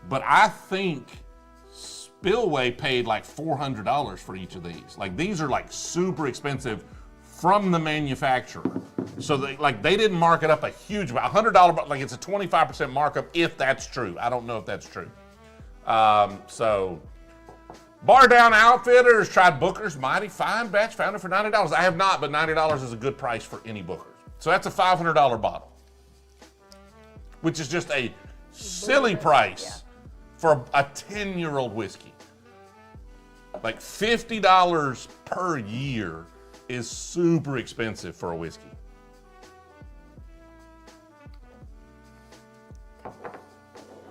but I think Spillway paid like $400 for each of these. Like these are like super expensive from the manufacturer. So they didn't mark it up a huge amount. $100, like it's a 25% markup if that's true. I don't know if that's true. So Bar Down Outfitters tried Booker's Mighty Fine Batch, found it for $90. I have not, but $90 is a good price for any Booker's. So that's a $500 bottle, which is just a silly price for a 10-year-old whiskey. Like $50 per year is super expensive for a whiskey.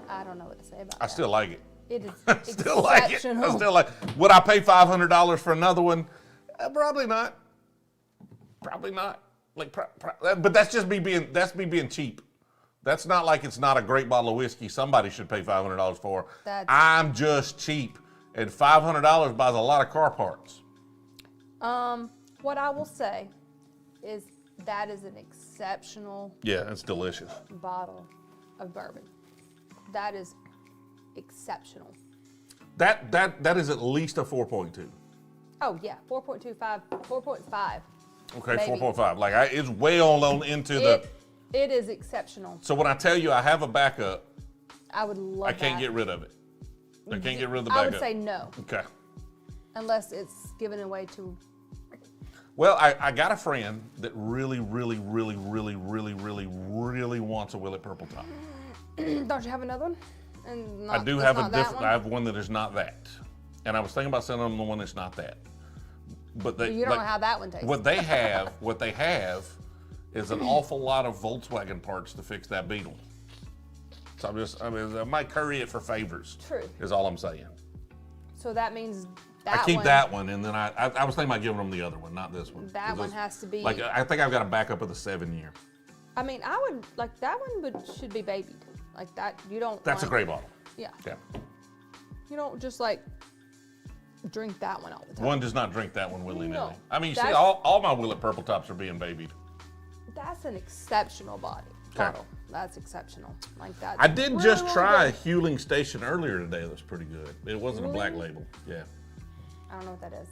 I don't know what to say about that. I still like it. It is I still like it. exceptional. I still like it. Would I pay $500 for another one? Probably not. Probably not. Like, but that's just me being cheap. That's not like it's not a great bottle of whiskey somebody should pay $500 for. I'm just cheap, and $500 buys a lot of car parts. What I will say is that is an exceptional Yeah, it's delicious. bottle of bourbon. That is exceptional. That is at least a 4.2. Oh yeah, 4.25, 4.5. Okay, maybe. 4.5. Like it's way on into the. It is exceptional. So when I tell you I have a backup, I would love I can't that. get rid of it. I can't get rid of the backup. I would say no, Okay. unless it's given away to. Well, I got a friend that really wants a Willet Purple top. Don't you have another one? And I not, do that's have not that one? I have one that is not that. And I was thinking about sending them the one that's not that. But they You don't know how that one tastes. what they have is an awful lot of Volkswagen parts to fix that Beetle. So I might curry it for favors. True. Is all I'm saying. So that means that I keep one, that one, and then I was thinking about giving them the other one, not this one. That 'Cause one it's- has to be. Like I think I've got a backup of the 7-year. I mean, I would like that one, but should be babied like that. You don't. That's a want- great bottle. Yeah. Yeah. You don't just like drink that one all the time. One does not drink that one willy-nilly. No, I mean, you see, that's- all my Willet Purple tops are being babied. That's an exceptional bottle. That's exceptional. Like that. I did really, just really try a good. Huling Station earlier today. That was pretty good. It wasn't a black Really? label. Yeah. I don't know what that is.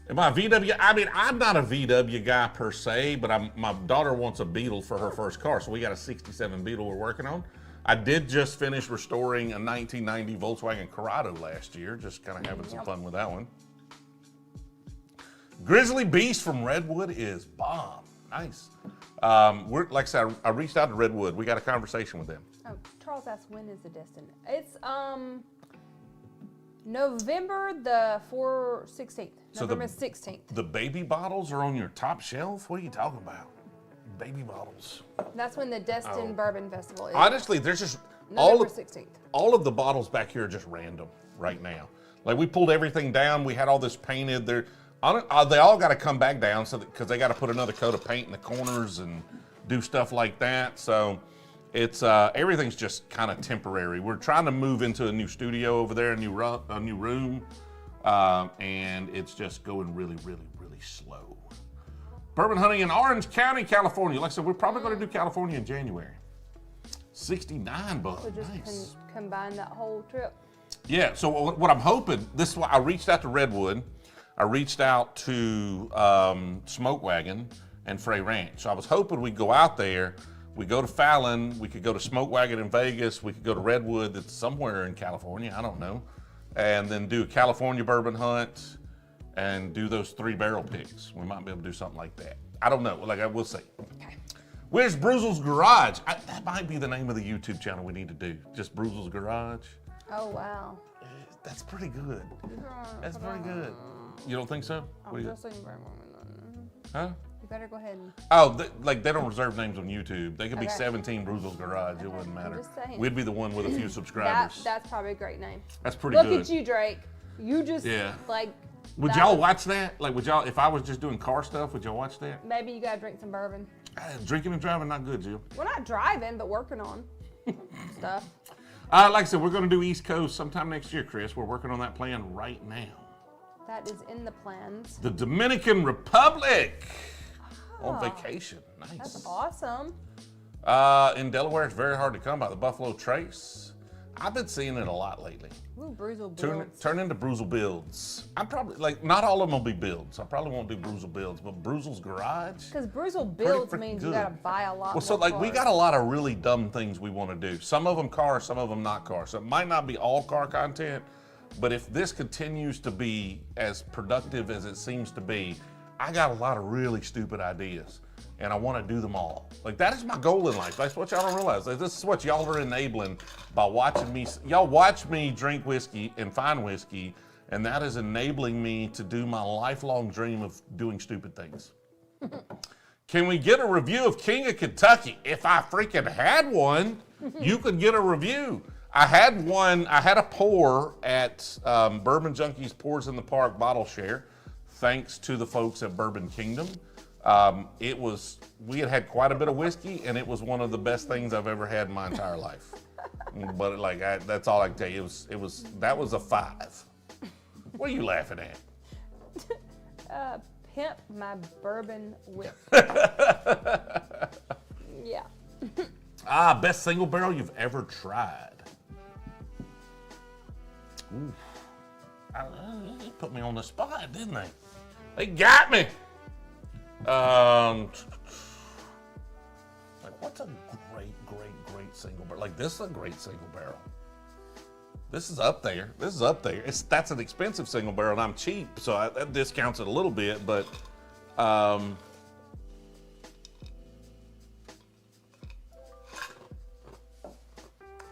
Am I a VW? I mean, I'm not a VW guy per se, but my daughter wants a Beetle for her first car, so we got a 67 Beetle we're working on. I did just finish restoring a 1990 Volkswagen Corrado last year, just kind of having some fun with that one. Grizzly Beast from Redwood is bomb. Nice. Like I said, I reached out to Redwood. We got a conversation with them. Oh, Charles asked when is the destined? It's November the 16th. So the- November 16th. The baby bottles are on your top shelf? What are you talking about? Baby bottles. That's when the Destin Bourbon Festival is. Honestly, there's just November 16th. all of the bottles back here are just random right now. Like we pulled everything down. We had all this painted. They all got to come back down because they got to put another coat of paint in the corners and do stuff like that. So it's everything's just kind of temporary. We're trying to move into a new studio over there, a new room, and it's just going really slow. Bourbon hunting in Orange County, California. Like I said, we're probably going to do California in January. $69. So just Nice. combine that whole trip. Yeah, so what I'm hoping, this is why I reached out to Redwood, I reached out to Smoke Wagon and Frey Ranch. So I was hoping we'd go out there, we go to Fallon, we could go to Smoke Wagon in Vegas, we could go to Redwood that's somewhere in California, I don't know, and then do a California bourbon hunt and do those 3 barrel picks. We might be able to do something like that. I don't know, like we'll see. Okay. Where's Brewzle's Garage? That might be the name of the YouTube channel we need to do, just Brewzle's Garage. Oh, wow. That's pretty good. That's pretty good. You don't think so? What do you- Just saying, Huh? you better go ahead and. Oh, they don't reserve names on YouTube. They could be Okay. 17 Brewzle's Garage. It wouldn't matter. just saying. We'd be the one with a few subscribers. That's probably a great name. That's pretty Look good. at you, Drake. You just Yeah. like. Would that y'all was- watch that? Like, would y'all? If I was just doing car stuff, would y'all watch that? Maybe you gotta drink some bourbon. Drinking and driving not good, Jill. We're not driving, but working on stuff. Like I said, we're going to do East Coast sometime next year, Chris. We're working on that plan right now. That is in the plans. The Dominican Republic on vacation. Nice. That's awesome. In Delaware, it's very hard to come by. The Buffalo Trace. I've been seeing it a lot lately. Ooh, Brewzle Turn builds. into Brewzle builds. I'm probably, like, not all of them will be builds. I probably won't do Brewzle builds, but Brewzle's garage. Because Brewzle builds freaking means good. you gotta buy a lot Well, so more like we cars. got a lot of really dumb things we want to do. Some of them car, some of them not car. So it might not be all car content, but if this continues to be as productive as it seems to be, I got a lot of really stupid ideas and I want to do them all. Like that is my goal in life. That's what y'all don't realize. Like, this is what y'all are enabling by watching me. Y'all watch me drink whiskey and find whiskey, and that is enabling me to do my lifelong dream of doing stupid things. Can we get a review of King of Kentucky? If I freaking had one, you could get a review. I had one, I had a pour at Bourbon Junkies Pours in the Park bottle share, thanks to the folks at Bourbon Kingdom. We had quite a bit of whiskey, and it was one of the best things I've ever had in my entire life. But like, that's all I can tell you. That was a 5. What are you laughing at? Pimp my bourbon whip. Yeah. Best single barrel you've ever tried. Ooh. They put me on the spot, didn't they? They got me. Like, what's a great single barrel? Like, this is a great single barrel. This is up there. That's an expensive single barrel, and I'm cheap, so that discounts it a little bit, but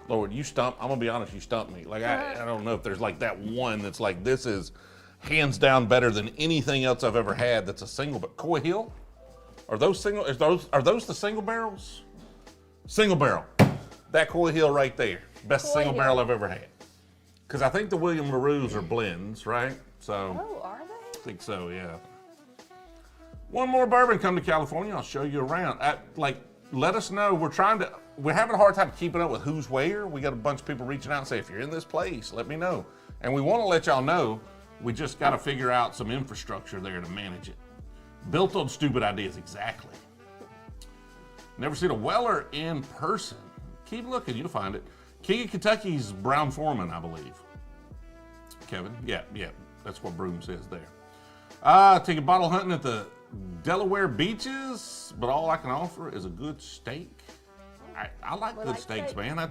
Lord, you stumped. I'm gonna be honest, you stumped me. Like I don't know if there's like that one that's like, this is hands down better than anything else I've ever had that's a single. But Coy Hill, are those the single barrels? Single barrel. That Coy Hill right there, best single barrel I've ever had. Because I think the William LaRue's are blends, right? So. Oh, are they? I think so, yeah. One more bourbon come to California. I'll show you around. Let us know. We're having a hard time keeping up with who's where. We got a bunch of people reaching out and say, if you're in this place, let me know. And we want to let y'all know. We just got to figure out some infrastructure there to manage it. Built on stupid ideas, exactly. Never seen a Weller in person. Keep looking, you'll find it. King of Kentucky's Brown Foreman, I believe. Kevin, yeah, that's what Broom says there. Take a bottle hunting at the Delaware beaches, but all I can offer is a good steak. I like good steaks, man.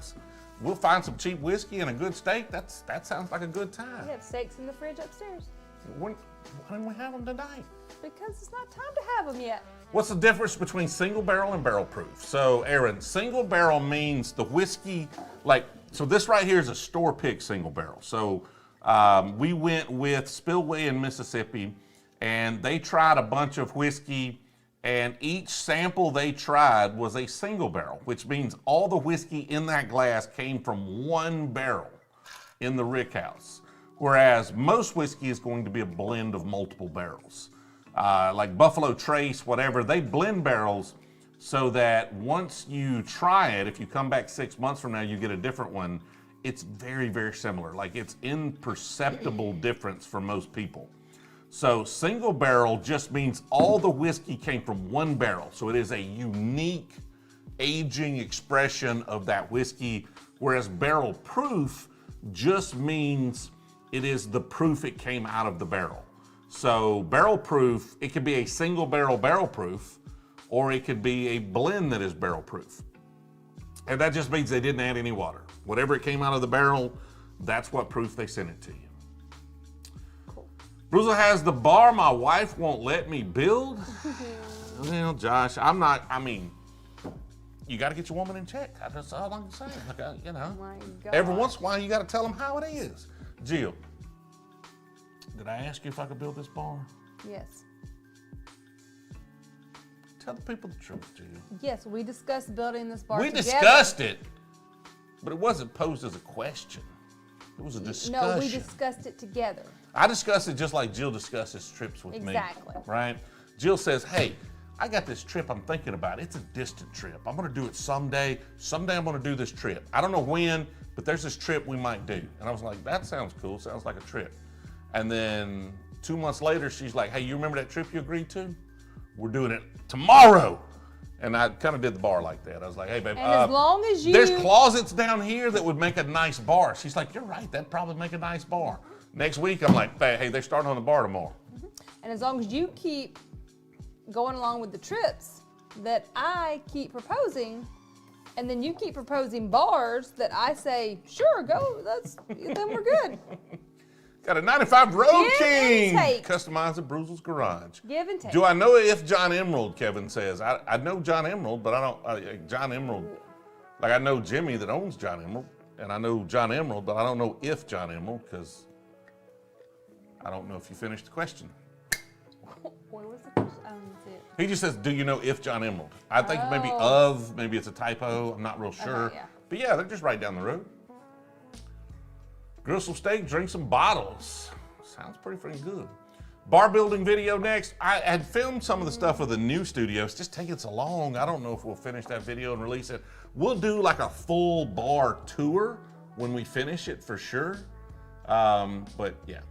We'll find some cheap whiskey and a good steak. That sounds like a good time. We have steaks in the fridge upstairs. Why didn't we have them tonight? Because it's not time to have them yet. What's the difference between single barrel and barrel proof? So, Aaron, single barrel means the whiskey, so this right here is a store pick single barrel. So, we went with Spillway in Mississippi, and they tried a bunch of whiskey, and each sample they tried was a single barrel, which means all the whiskey in that glass came from one barrel in the Rickhouse. Whereas most whiskey is going to be a blend of multiple barrels. Like Buffalo Trace, whatever, they blend barrels so that once you try it, if you come back 6 months from now, you get a different one. It's very, very similar. Like, it's imperceptible difference for most people. So single barrel just means all the whiskey came from one barrel. So it is a unique aging expression of that whiskey, whereas barrel proof just means it is the proof it came out of the barrel. So barrel proof, it could be a single barrel proof, or it could be a blend that is barrel proof. And that just means they didn't add any water. Whatever it came out of the barrel, that's what proof they sent it to you. Cool. Brewzle has the bar my wife won't let me build. Well, Josh, you got to get your woman in check. That's all I'm saying. Oh my God. Every once in a while, you got to tell them how it is. Jill, did I ask you if I could build this bar? Yes. Tell the people the truth, Jill. Yes, we discussed building this bar We together. discussed it, but it wasn't posed as a question. It was a discussion. No, we discussed it together. I discussed it just like Jill discusses trips with me. Exactly. Right? Jill says, hey, I got this trip I'm thinking about. It's a distant trip. I'm going to do it someday. Someday I'm going to do this trip. I don't know when, but there's this trip we might do. And I was like, that sounds cool. Sounds like a trip. And then 2 months later, she's like, hey, you remember that trip you agreed to? We're doing it tomorrow. And I kind of did the bar like that. I was like, hey, babe, And as long as you... there's closets down here that would make a nice bar. She's like, you're right, that'd probably make a nice bar. Next week, I'm like, hey, they're starting on the bar tomorrow. And as long as you keep going along with the trips that I keep proposing, and then you keep proposing bars that I say, sure, go, then we're good. Got a 95 Road Give King. and take. Customized at Brewzle's Garage. Give and take. Do I know if John Emerald, Kevin says. I know John Emerald, but I don't, John Emerald, like I know Jimmy that owns John Emerald, and I know John Emerald, but I don't know if John Emerald, because I don't know if you finished the question. What was the question? I don't see it. He just says, do you know if John Emerald? I think maybe it's a typo. I'm not real sure. Okay, yeah. But yeah, they're just right down the road. Grill some steak, drink some bottles. Sounds pretty freaking good. Bar building video next. I had filmed some of the stuff with the new studio. It's just taking so long. I don't know if we'll finish that video and release it. We'll do like a full bar tour when we finish it for sure. But yeah.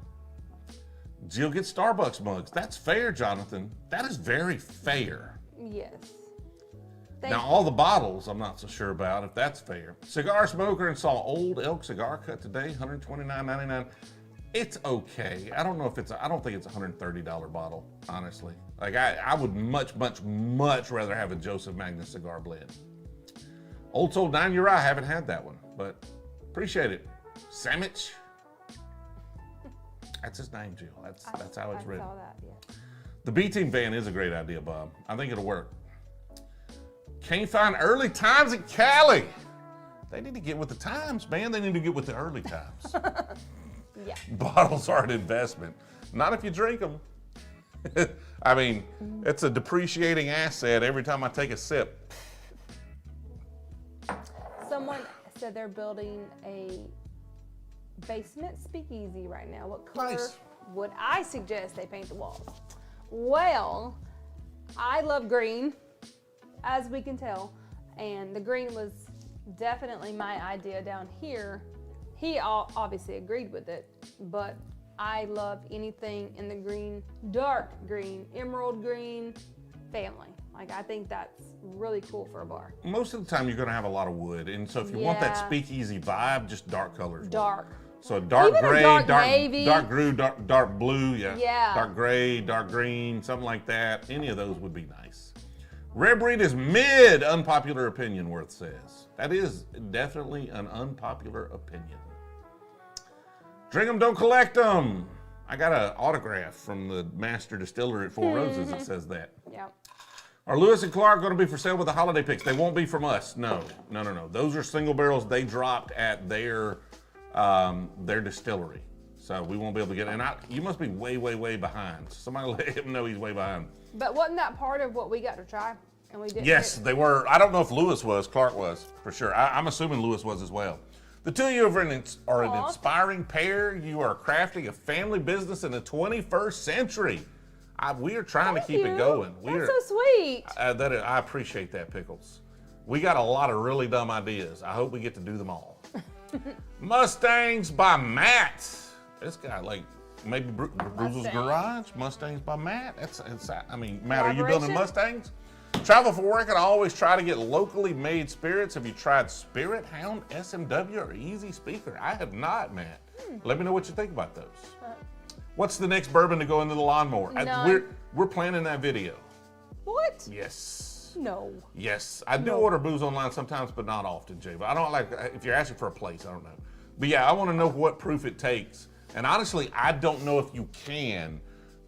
Jill gets Starbucks mugs. That's fair, Jonathan. That is very fair. Yes. Now, all the bottles, I'm not so sure about if that's fair. Cigar smoker and saw Old Elk cigar cut today, $129.99. It's okay. I don't know if I don't think it's a $130 bottle, honestly. Like, I would much rather have a Joseph Magnus cigar blend. Old Soul 9 Year I haven't had that one, but appreciate it. Sandwich. That's his name, Jill. That's how it's written. I saw that, yeah. The B-Team van is a great idea, Bob. I think it'll work. Can't find early times at Cali. They need to get with the times, man. They need to get with the early times. Yeah. Bottles are an investment. Not if you drink them. I mean, it's a depreciating asset every time I take a sip. Someone said they're building a basement speakeasy right now. What color would I suggest they paint the walls? Well, I love green, as we can tell, and the green was definitely my idea down here. He obviously agreed with it, but I love anything in the green, dark green, emerald green family. Like, I think that's really cool for a bar. Most of the time you're gonna have a lot of wood, and so if you want that speakeasy vibe, just dark colors. Dark. So dark Even gray, dark navy. dark blue, dark blue, Yeah. Dark gray, dark green, something like that. Any of those would be nice. Rare breed is mid, unpopular opinion, Worth says. That is definitely an unpopular opinion. Drink them, don't collect them. I got an autograph from the master distiller at Four Roses that says that. Yeah. Are Lewis and Clark going to be for sale with the holiday picks? They won't be from us. No. Those are single barrels they dropped at their distillery. So we won't be able to get it. And you must be way behind. Somebody let him know he's way behind. But wasn't that part of what we got to try? And we didn't. Yes, they were. I don't know if Lewis was. Clark was, for sure. I'm assuming Lewis was as well. The two of you are an inspiring pair. You are crafting a family business in the 21st century. We are trying to keep it going. That's so sweet. I appreciate that, Pickles. We got a lot of really dumb ideas. I hope we get to do them all. Mustangs by Matt. This guy, like, maybe Brewzle's Garage. Mustangs by Matt. Matt, are you building Mustangs? Travel for work, and I always try to get locally made spirits. Have you tried Spirit Hound, SMW, or Easy Speaker? I have not, Matt. Let me know what you think about those. What's the next bourbon to go into the lawnmower? We're planning that video. What? Yes. No. Yes. I do order booze online sometimes, but not often, Jay. But I don't like, if you're asking for a place, I don't know. But yeah, I want to know what proof it takes. And honestly, I don't know if you can.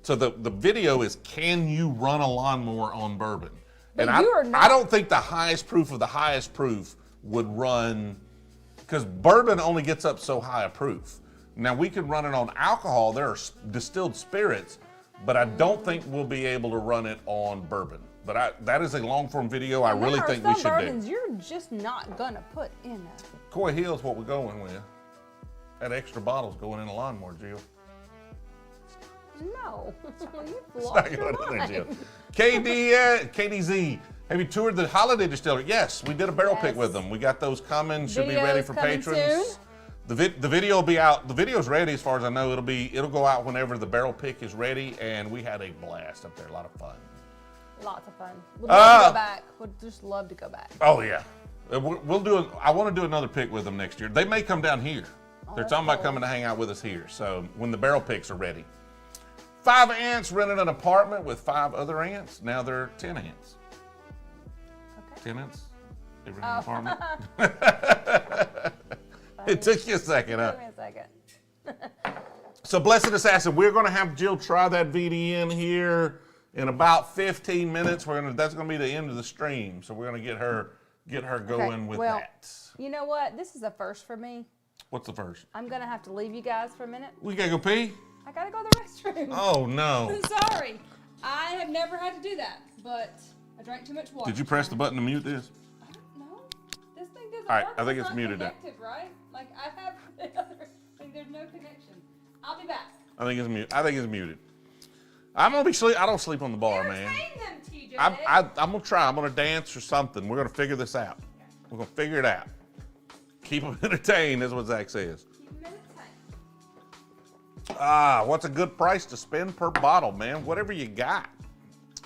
So the video is, can you run a lawnmower on bourbon? But and I don't think the highest proof of the highest proof would run, because bourbon only gets up so high a proof. Now we can run it on alcohol. There are distilled spirits, but I don't think we'll be able to run it on bourbon. But that is a long form video. I really think we should do. There are some bourbons you're just not gonna put in there. Coy Hill's what we're going with. That extra bottle's going in a lawnmower, Jill. No, you've It's lost not your going in there, mind. Jill. KDZ, have you toured the Holladay Distillery? Yes, we did a barrel pick with them. We got those coming. Should be ready for coming patrons. soon. The video will be out. The video's ready as far as I know. It'll go out whenever the barrel pick is ready, and we had a blast up there. A lot of fun. Lots of fun. We'd love to go back. Would just love to go back. Oh yeah, we'll do it. I want to do another pick with them next year. They may come down here. They're talking about coming to hang out with us here. So when the barrel picks are ready. 5 ants rented an apartment with 5 other ants. Now they're 10 ants. Okay. 10 ants? They rented an apartment? It took you a second, huh? Give me a second. So Blessed Assassin, we're going to have Jill try that VDN here in about 15 minutes. That's going to be the end of the stream. So we're going to get her going with that. You know what? This is a first for me. What's the first? I'm going to have to leave you guys for a minute. We got to go pee? I got to go to the restroom. Oh, no. I'm sorry. I have never had to do that, but I drank too much water. Did you press the button to mute this? I don't know. This thing doesn't All right, work. I think it's not muted now. connected, right? Like, I have the other, like, there's no connection. I'll be back. I think it's muted. I'm going to be sleep. I don't sleep on the bar, man. Entertain them, TJ. I'm going to try. I'm going to dance or something. We're going to figure this out. We're going to figure it out. Keep them entertained, is what Zach says. Keep them entertained. What's a good price to spend per bottle, man? Whatever you got.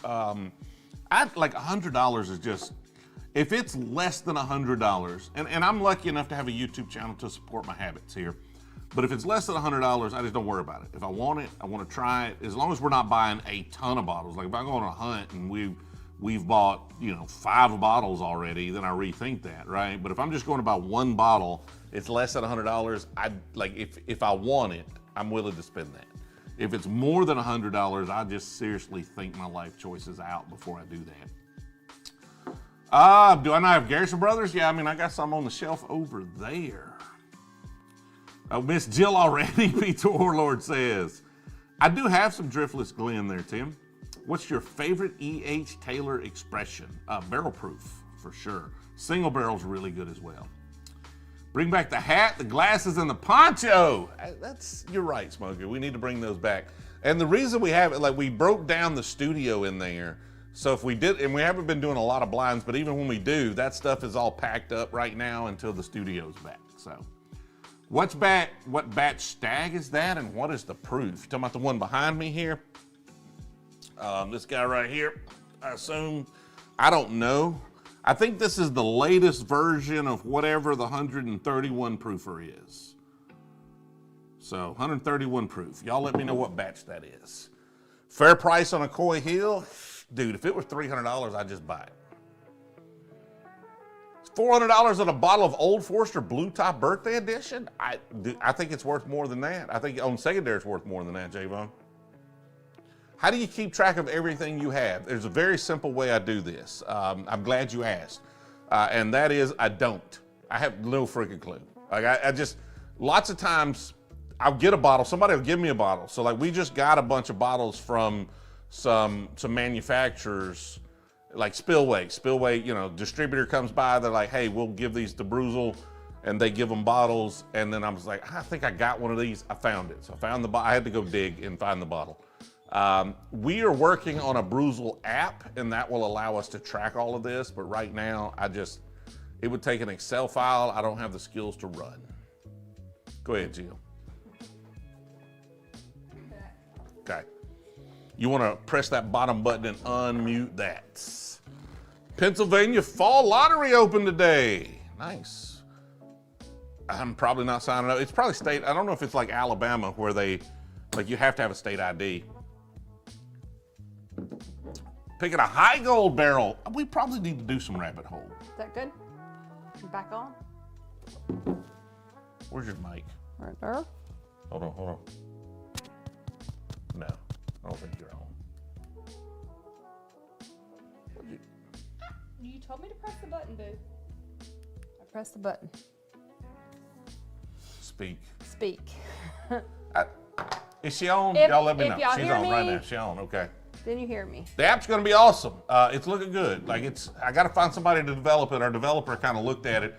I'd like $100 is just, if it's less than $100, and I'm lucky enough to have a YouTube channel to support my habits here, but if it's less than $100, I just don't worry about it. If I want it, I want to try it, as long as we're not buying a ton of bottles. Like if I go on a hunt and we've bought, 5 bottles already, then I rethink that, right? But if I'm just going to buy 1 bottle, it's less than $100, if I want it, I'm willing to spend that. If it's more than $100, I just seriously think my life choices out before I do that. Do I not have Garrison Brothers? Yeah, I got some on the shelf over there. Miss Jill already, Peter Warlord says. I do have some Driftless Glen there, Tim. What's your favorite E.H. Taylor expression? Barrel proof, for sure. Single barrel's really good as well. Bring back the hat, the glasses, and the poncho. You're right, Smokey. We need to bring those back. And the reason we have it, we broke down the studio in there. So if we did, and we haven't been doing a lot of blinds, but even when we do, that stuff is all packed up right now until the studio's back. So what batch stag is that, and what is the proof? You talking about the one behind me here? This guy right here, I assume. I don't know. I think this is the latest version of whatever the 131 proofer is. So 131 proof. Y'all let me know what batch that is. Fair price on a Coy Hill? Dude, if it was $300, I'd just buy it. $400 on a bottle of Old Forester Blue Top Birthday Edition? I think it's worth more than that. I think on secondary it's worth more than that, Javon. How do you keep track of everything you have? There's a very simple way I do this. I'm glad you asked. And that is, I don't. I have no freaking clue. I just, lots of times I'll get a bottle, somebody will give me a bottle. So we just got a bunch of bottles from some manufacturers, like Spillway, distributor comes by, they're like, hey, we'll give these to Brewzle, and they give them bottles. And then I was like, I think I got one of these. I found it. So I found the bottle. I had to go dig and find the bottle. We are working on a Brewzle app, and that will allow us to track all of this. But right now, it would take an Excel file. I don't have the skills to run. Go ahead, Jill. Okay. You want to press that bottom button and unmute that. Pennsylvania Fall Lottery opened today. Nice. I'm probably not signing up. It's probably state. I don't know if it's like Alabama where you have to have a state ID. Picking a high gold barrel. We probably need to do some rabbit hole. Is that good? You back on? Where's your mic? Right there. Hold on. No, I don't think you're on. You told me to press the button, boo. I pressed the button. Speak. Is she on? Y'all let me know. She's on right now. She's on. Okay. Then you hear me. The app's going to be awesome. It's looking good. I got to find somebody to develop it. Our developer kind of looked at it.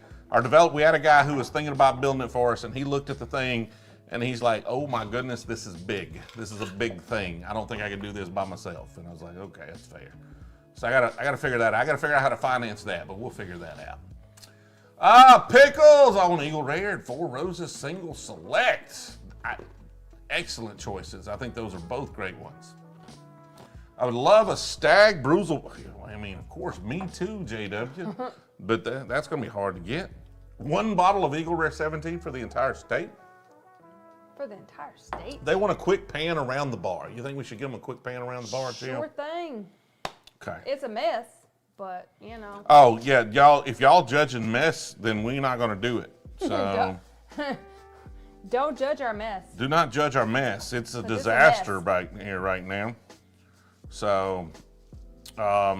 We had a guy who was thinking about building it for us, and he looked at the thing, and he's like, "Oh my goodness, this is big. This is a big thing. I don't think I can do this by myself." And I was like, "Okay, that's fair." So I gotta figure that out. I gotta figure out how to finance that, but we'll figure that out. Pickles on Eagle Rare and Four Roses Single Select. Excellent choices. I think those are both great ones. I would love a Stag Brewzle. I mean, of course, me too, JW. But that's going to be hard to get. 1 bottle of Eagle Rare 17 for the entire state? For the entire state? They want a quick pan around the bar. You think we should give them a quick pan around the bar, too? Sure thing. Okay. It's a mess, but, you know. Oh, yeah, y'all. If y'all judging mess, then we're not going to do it. So Don't judge our mess. do not judge our mess. It's a disaster right here right now. So, I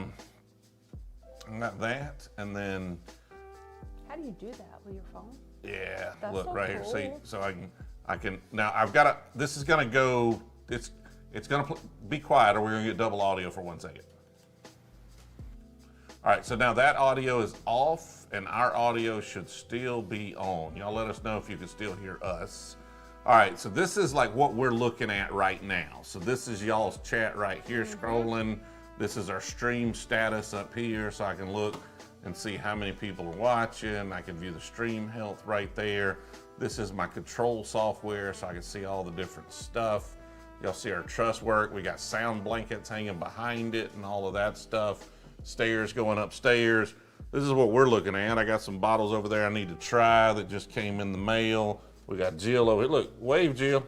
got that, and then. How do you do that with your phone? Yeah, That's look so right here. cool. See, so I can. Now I've got to. This is gonna go. It's gonna be quiet, or we're gonna get double audio for 1 second. All right, so now that audio is off, and our audio should still be on. Y'all let us know if you can still hear us. All right, so this is like what we're looking at right now. So this is y'all's chat right here scrolling. This is our stream status up here, so I can look and see how many people are watching. I can view the stream health right there. This is my control software, so I can see all the different stuff. Y'all see our truss work. We got sound blankets hanging behind it and all of that stuff. Stairs going upstairs. This is what we're looking at. I got some bottles over there I need to try that just came in the mail. We got Jill over here. Look, wave, Jill.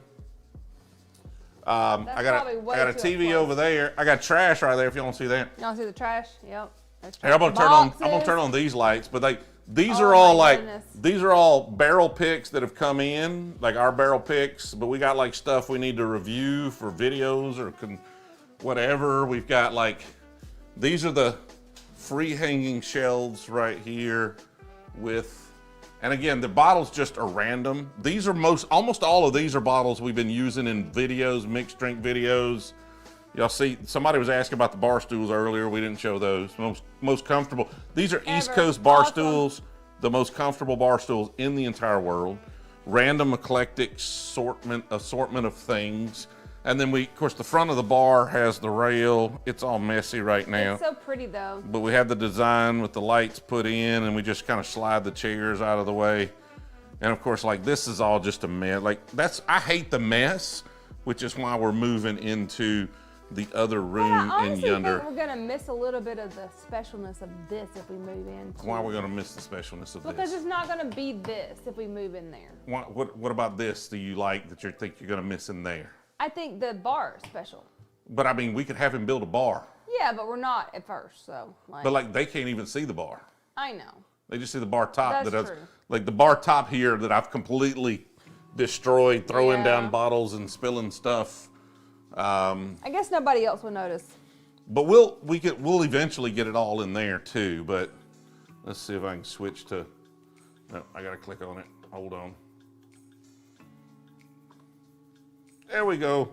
I got a TV over there. I got trash right there if you want to see that. Y'all see the trash? Yep. Hey, I'm gonna turn on these lights, but these are all these are all barrel picks that have come in, like our barrel picks, but we got like stuff we need to review for videos or whatever. We've got like, these are the free hanging shelves right here with, and again, the bottles just are random. These are almost all of these are bottles we've been using in videos, mixed drink videos. Y'all see, somebody was asking about the bar stools earlier. We didn't show those. Most comfortable. These are East Coast bar stools, the most comfortable bar stools in the entire world. Random eclectic assortment of things. And then of course, the front of the bar has the rail. It's all messy right now. It's so pretty though. But we have the design with the lights put in, and we just kind of slide the chairs out of the way. And of course, like this is all just a mess. Like I hate the mess, which is why we're moving into the other room in yonder. Think we're gonna miss a little bit of the specialness of this if we move in. Why are we gonna miss the specialness of this? Because it's not gonna be this if we move in there. What about this do you like that you think you're gonna miss in there? I think the bar is special. But I mean, we could have him build a bar. Yeah, but we're not at first, so like. But like they can't even see the bar. I know. They just see the bar top. That's true. Like the bar top here that I've completely destroyed, throwing down bottles and spilling stuff. I guess nobody else will notice. But we'll eventually get it all in there too. But let's see if I can switch to. No, I gotta click on it. Hold on. There we go.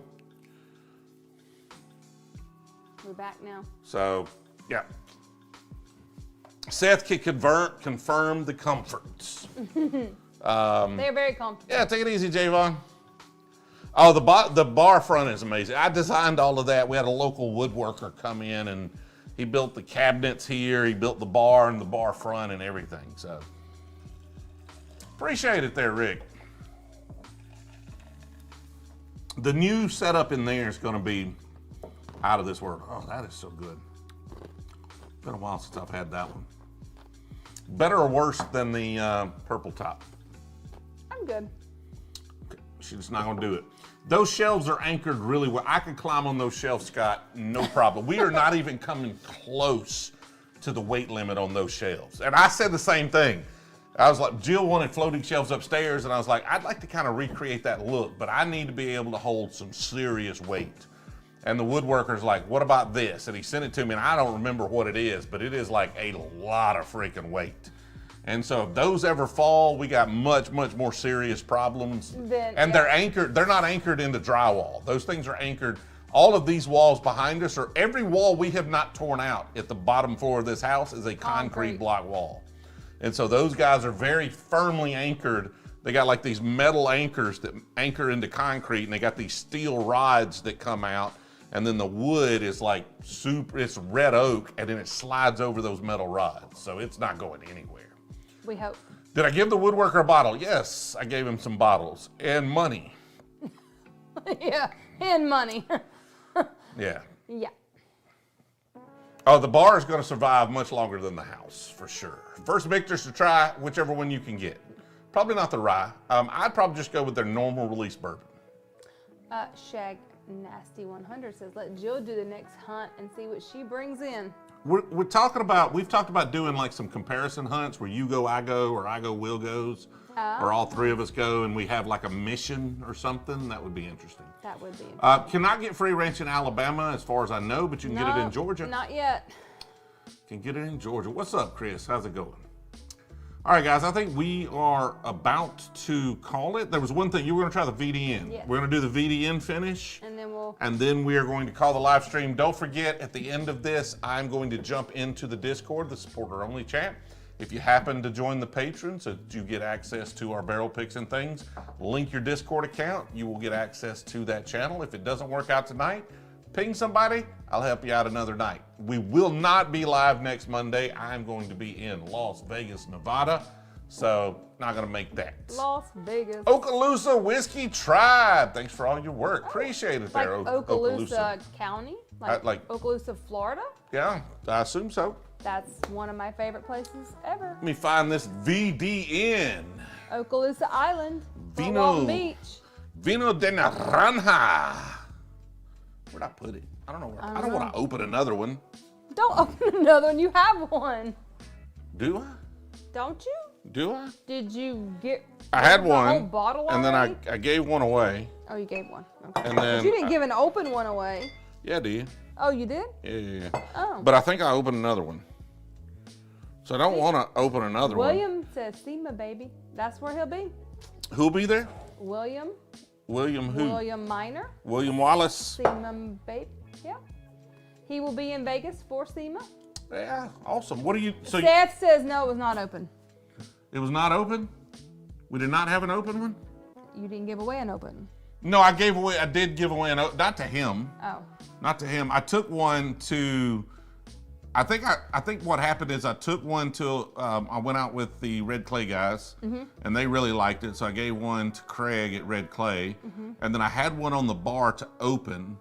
We're back now. So yeah. Seth can confirm the comforts. They're very comfortable. Yeah, take it easy, Javon. Oh, the bar front is amazing. I designed all of that. We had a local woodworker come in and he built the cabinets here. He built the bar and the bar front and everything. So appreciate it there, Rick. The new setup in there is going to be out of this world. Oh, that is so good. Been a while since I've had that one. Better or worse than the purple top? I'm good. Okay. She's just not going to do it. Those shelves are anchored really well. I can climb on those shelves, Scott, no problem. We are not even coming close to the weight limit on those shelves. And I said the same thing. I was like, Jill wanted floating shelves upstairs, and I was like, I'd like to kind of recreate that look, but I need to be able to hold some serious weight. And the woodworker's like, what about this? And he sent it to me, and I don't remember what it is, but it is like a lot of freaking weight. And so if those ever fall, we got much, much more serious problems. They're anchored, they're not anchored into drywall. Those things are anchored. All of these walls behind us, or every wall we have not torn out at the bottom floor of this house is a concrete block wall. And so those guys are very firmly anchored. They got like these metal anchors that anchor into concrete, and they got these steel rods that come out. And then the wood is like it's red oak, and then it slides over those metal rods. So it's not going anywhere. We hope. Did I give the woodworker a bottle? Yes, I gave him some bottles and money. Yeah, and money. Yeah. Yeah. Oh, the bar is going to survive much longer than the house, for sure. First Victors to try whichever one you can get. Probably not the rye. I'd probably just go with their normal release bourbon. Shag Nasty 100 says, let Jill do the next hunt and see what she brings in. We've talked about doing like some comparison hunts where you go, I go, or I go, Will goes, or all three of us go, and we have like a mission or something. That would be interesting. That would be interesting. Cannot get free ranch in Alabama as far as I know, but you can get it in Georgia. Not yet. Can get it in Georgia. What's up, Chris? How's it going? All right, guys, I think we are about to call it. There was one thing. You were going to try the VDN. Yes. We're going to do the VDN finish. And then we are going to call the live stream. Don't forget, at the end of this, I'm going to jump into the Discord, the supporter-only chat. If you happen to join the patrons, so you get access to our barrel picks and things, link your Discord account. You will get access to that channel. If it doesn't work out tonight, ping somebody. I'll help you out another night. We will not be live next Monday. I'm going to be in Las Vegas, Nevada. So, not going to make that. Las Vegas. Okaloosa Whiskey Tribe. Thanks for all your work. Appreciate it like there, Okaloosa County? Like Okaloosa, Florida? Yeah, I assume so. That's one of my favorite places ever. Let me find this VDN. Okaloosa Island. Vino. Walton Beach. Vino de Naranja. Where'd I put it? I don't know. I don't want to open another one. Don't open another one. You have one. Do I? Don't you? Do I? Did you get I had the one, whole bottle and then already? I gave one away. Oh, you gave one. Okay. And then but you didn't give an open one away. Yeah, do you? Oh, you did? Yeah. Oh. But I think I opened another one. So I don't want to open another William says SEMA, baby. That's where he'll be. Who'll be there? William. William who? William Minor. William Wallace. SEMA, baby. Yeah. He will be in Vegas for SEMA. Yeah, awesome. What do you? So Seth says no, it was not open. It was not open? We did not have an open one? You didn't give away an open. No, I did give away not to him. Oh. Not to him. I took one to, I think what happened is I took one to, I went out with the Red Clay guys, and they really liked it, so I gave one to Craig at Red Clay, and then I had one on the bar to open,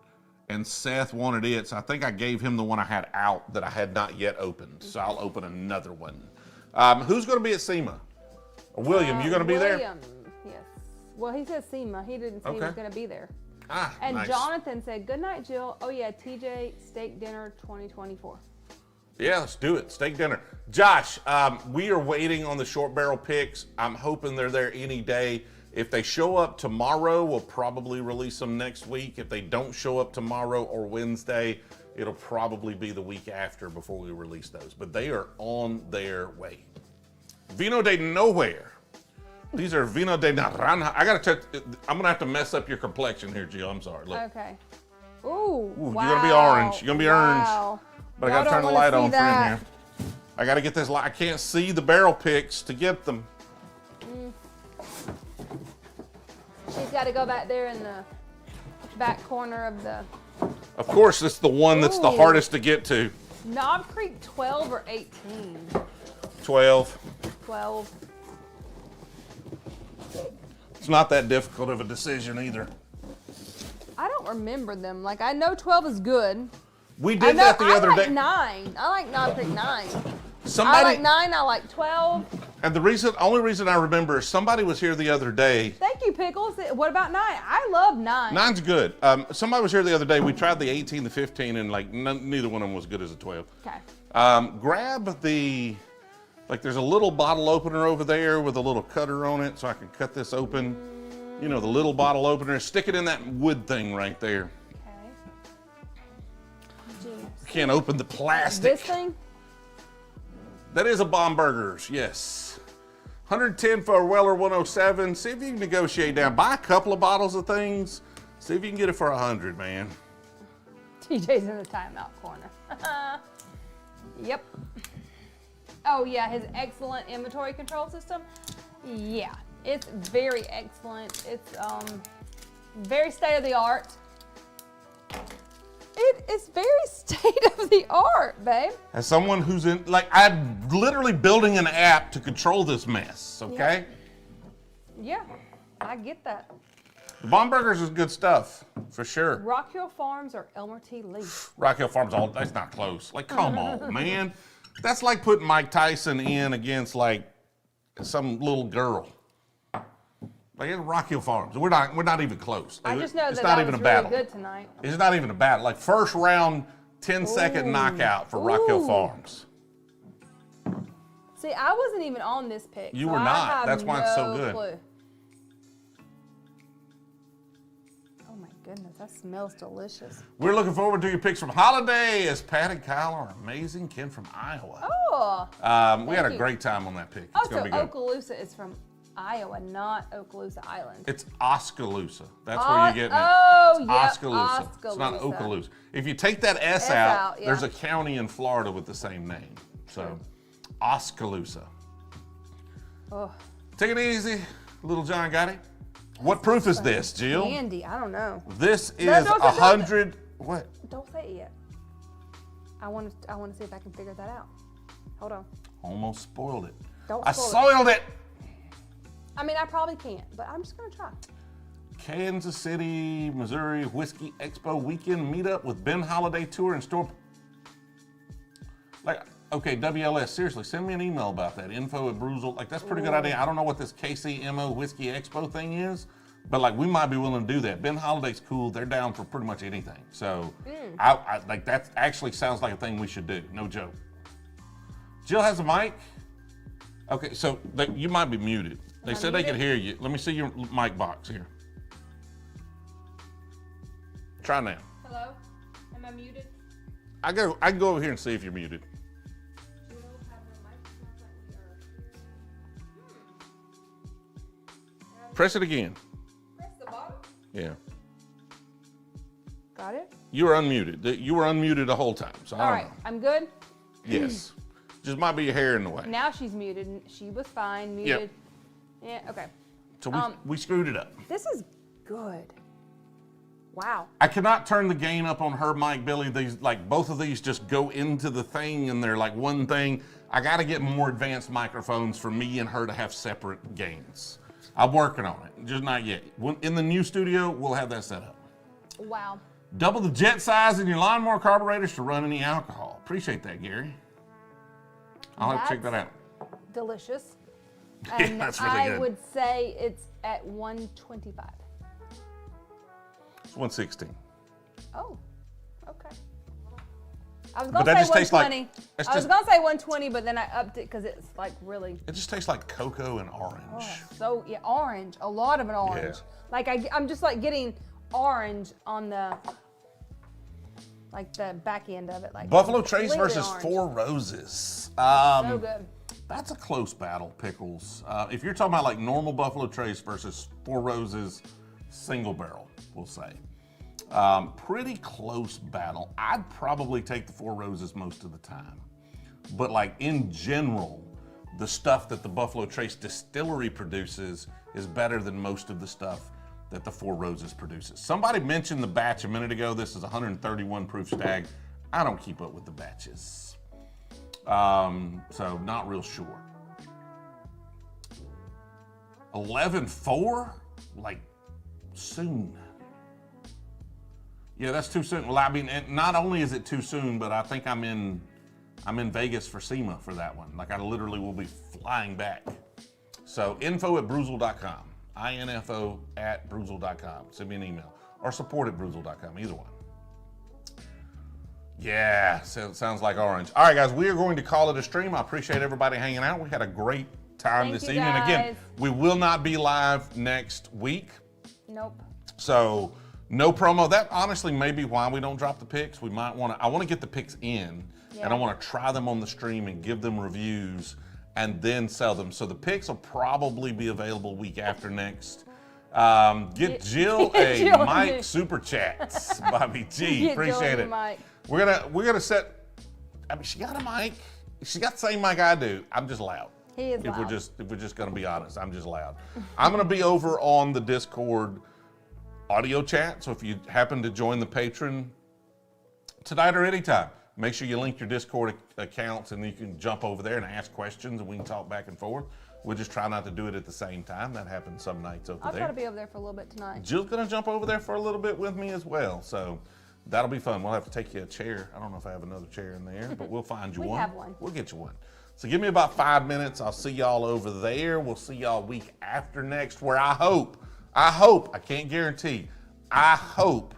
and Seth wanted it, so I think I gave him the one I had out that I had not yet opened, so I'll open another one. Who's going to be at SEMA? William, you going to be there? William, yes. Well, he said SEMA. He didn't say he was going to be there. Ah, and nice. Jonathan said, good night, Jill. Oh, yeah, TJ Steak Dinner 2024. Yeah, let's do it. Steak dinner. Josh, we are waiting on the short barrel picks. I'm hoping they're there any day. If they show up tomorrow, we'll probably release them next week. If they don't show up tomorrow or Wednesday, it'll probably be the week after before we release those. But they are on their way. Vino de Nowhere. These are Vino de Naranja. I'm going to have to mess up your complexion here, Jill. I'm sorry. Look. Okay. Ooh, wow. You're going to be orange. You're going to be wow. orange. But I got to turn the light on for in here. I got to get this light. I can't see the barrel picks to get them. She's got to go back there in the back corner of the... Of course, it's the one that's the hardest to get to. Knob Creek 12 or 18? 12. 12. It's not that difficult of a decision either. I don't remember them. Like, I know 12 is good. We did that the other day. I like 9. I like Knob Creek 9. I like 9. I like 12. And the only reason I remember is somebody was here the other day. Thank you, Pickles. What about 9? I love 9. 9's good. Somebody was here the other day. We tried the 18, the 15, and like neither one of them was good as a 12. Okay. Grab the, like there's a little bottle opener over there with a little cutter on it so I can cut this open. You know, the little bottle opener. Stick it in that wood thing right there. Okay. Can't open the plastic. This thing? That is a Bomberger's, yes. 110 for a Weller 107. See if you can negotiate down. Buy a couple of bottles of things. See if you can get it for 100, man. TJ's in the timeout corner. Yep. Oh yeah, his excellent inventory control system. Yeah, it's very excellent. It's very state of the art. It is very state of the art, babe. As someone who's in, like, I'm literally building an app to control this mess, okay? Yeah, I get that. The Baumburgers is good stuff, for sure. Rock Hill Farms or Elmer T. Lee? Rock Hill Farms, that's not close. Like, come on, man. That's like putting Mike Tyson in against, like, some little girl. Like, it's Rock Hill Farms. We're not even close. I just know it's that not that even was a battle. really good tonight. It's not even a battle. Like, first round, 10-second knockout for Rock Hill Farms. See, I wasn't even on this pick. You so were I not. have That's why it's so good. Clue. Oh my goodness, that smells delicious. We're looking forward to your picks from Holladay as Pat and Kyle are amazing. Ken from Iowa. Oh. We had a you. great time on that pick. It's Oh, so going to be good. Okaloosa is from Iowa, not Okaloosa Island. It's Oskaloosa. That's where you're getting it. Oh, It's yeah. Oskaloosa. It's not Okaloosa. If you take that S out, yeah. there's a county in Florida with the same name. So, Oskaloosa. Oh. Take it easy, Little John got it. What proof is this, Jill? Candy, I don't know. This is don't- 100. What? Don't say it yet. I want to see if I can figure that out. Hold on. Almost spoiled it. Don't I spoil it. soiled it. I mean, I probably can't, but I'm just gonna try. Kansas City, Missouri Whiskey Expo weekend meetup with Ben Holladay tour and store. Like, okay, WLS, seriously, send me an email about that. info@Brewzle. Like, that's a pretty good idea. I don't know what this KCMO Whiskey Expo thing is, but like, we might be willing to do that. Ben Holladay's cool. They're down for pretty much anything. So, I like that. Actually, sounds like a thing we should do. No joke. Jill has a mic. Okay, so you might be muted. They said they could hear you. Let me see your mic box here. Try now. Hello? Am I muted? I can go over here and see if you're muted. Press it again. Press the bottom. Yeah. Got it? You were unmuted. You were unmuted the whole time, so I All don't right, know. I'm good. Yes. Just might be your hair in the way. Now she's muted. She was fine, muted. Yeah, okay. So we screwed it up. This is good. Wow. I cannot turn the gain up on her mic, Billy. These, like, both of these just go into the thing and they're like one thing. I got to get more advanced microphones for me and her to have separate gains. I'm working on it, just not yet. In the new studio, we'll have that set up. Wow. Double the jet size in your lawnmower carburetors to run any alcohol. Appreciate that, Gary. I'll have to check that out. Delicious. Yeah, And that's really I good. would say it's at 125. It's 116. Oh, okay. I was But gonna that say just tastes like- 120. that's I was just- gonna say 120, but then I upped it because it's like really. It just tastes like cocoa and orange. So yeah, orange. A lot of an orange. Yeah. Like I'm just like getting orange on the back end of it. Like Buffalo Trace completely versus orange. Four Roses. So good. That's a close battle, Pickles. If you're talking about like normal Buffalo Trace versus Four Roses single barrel, we'll say. Pretty close battle. I'd probably take the Four Roses most of the time. But like in general, the stuff that the Buffalo Trace distillery produces is better than most of the stuff that the Four Roses produces. Somebody mentioned the batch a minute ago. This is 131 proof stag. I don't keep up with the batches. So not real sure. 11-4? Like soon. Yeah, that's too soon. Well, I mean, and not only is it too soon, but I think I'm in Vegas for SEMA for that one. Like I literally will be flying back. So info@Brewzle.com. info@Brewzle.com. Send me an email. Or support@Brewzle.com, either one. Yeah, so it sounds like orange. All right, guys, we are going to call it a stream. I appreciate everybody hanging out. We had a great time Thank this you, evening. Again, guys. we will not be live next week. Nope. So no promo. That honestly may be why we don't drop the picks. We might want to, I want to get the picks in and I want to try them on the stream and give them reviews and then sell them. So the picks will probably be available week after next. Get Jill a Jill mic me. super chats, Bobby G. Get Appreciate Jill it. a mic. We're gonna set. I mean, she got a mic. She got the same mic I do. I'm just loud. He is If we're loud. just gonna be honest, I'm just loud. I'm gonna be over on the Discord audio chat. So if you happen to join the patron tonight or anytime, Make sure you link your Discord accounts and you can jump over there and ask questions and we can talk back and forth. We'll just try not to do it at the same time. That happens some nights over I'll there. try to be over there for a little bit tonight. Jill's gonna jump over there for a little bit with me as well. So that'll be fun. We'll have to take you a chair. I don't know if I have another chair in there, but we'll find you We one. have one. We'll get you one. So give me about 5 minutes. I'll see y'all over there. We'll see y'all week after next, where I hope, I can't guarantee, I hope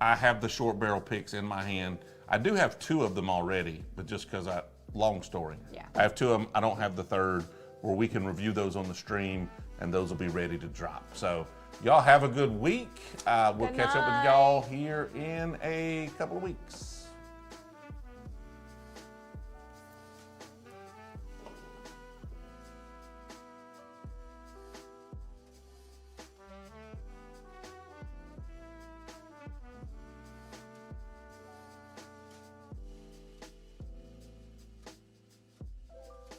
I have the short barrel picks in my hand. I do have 2 of them already, but just because long story. Yeah. I have 2 of them. I don't have the third, where we can review those on the stream and those will be ready to drop. So y'all have a good week. We'll Good catch up with night. y'all here in a couple of weeks.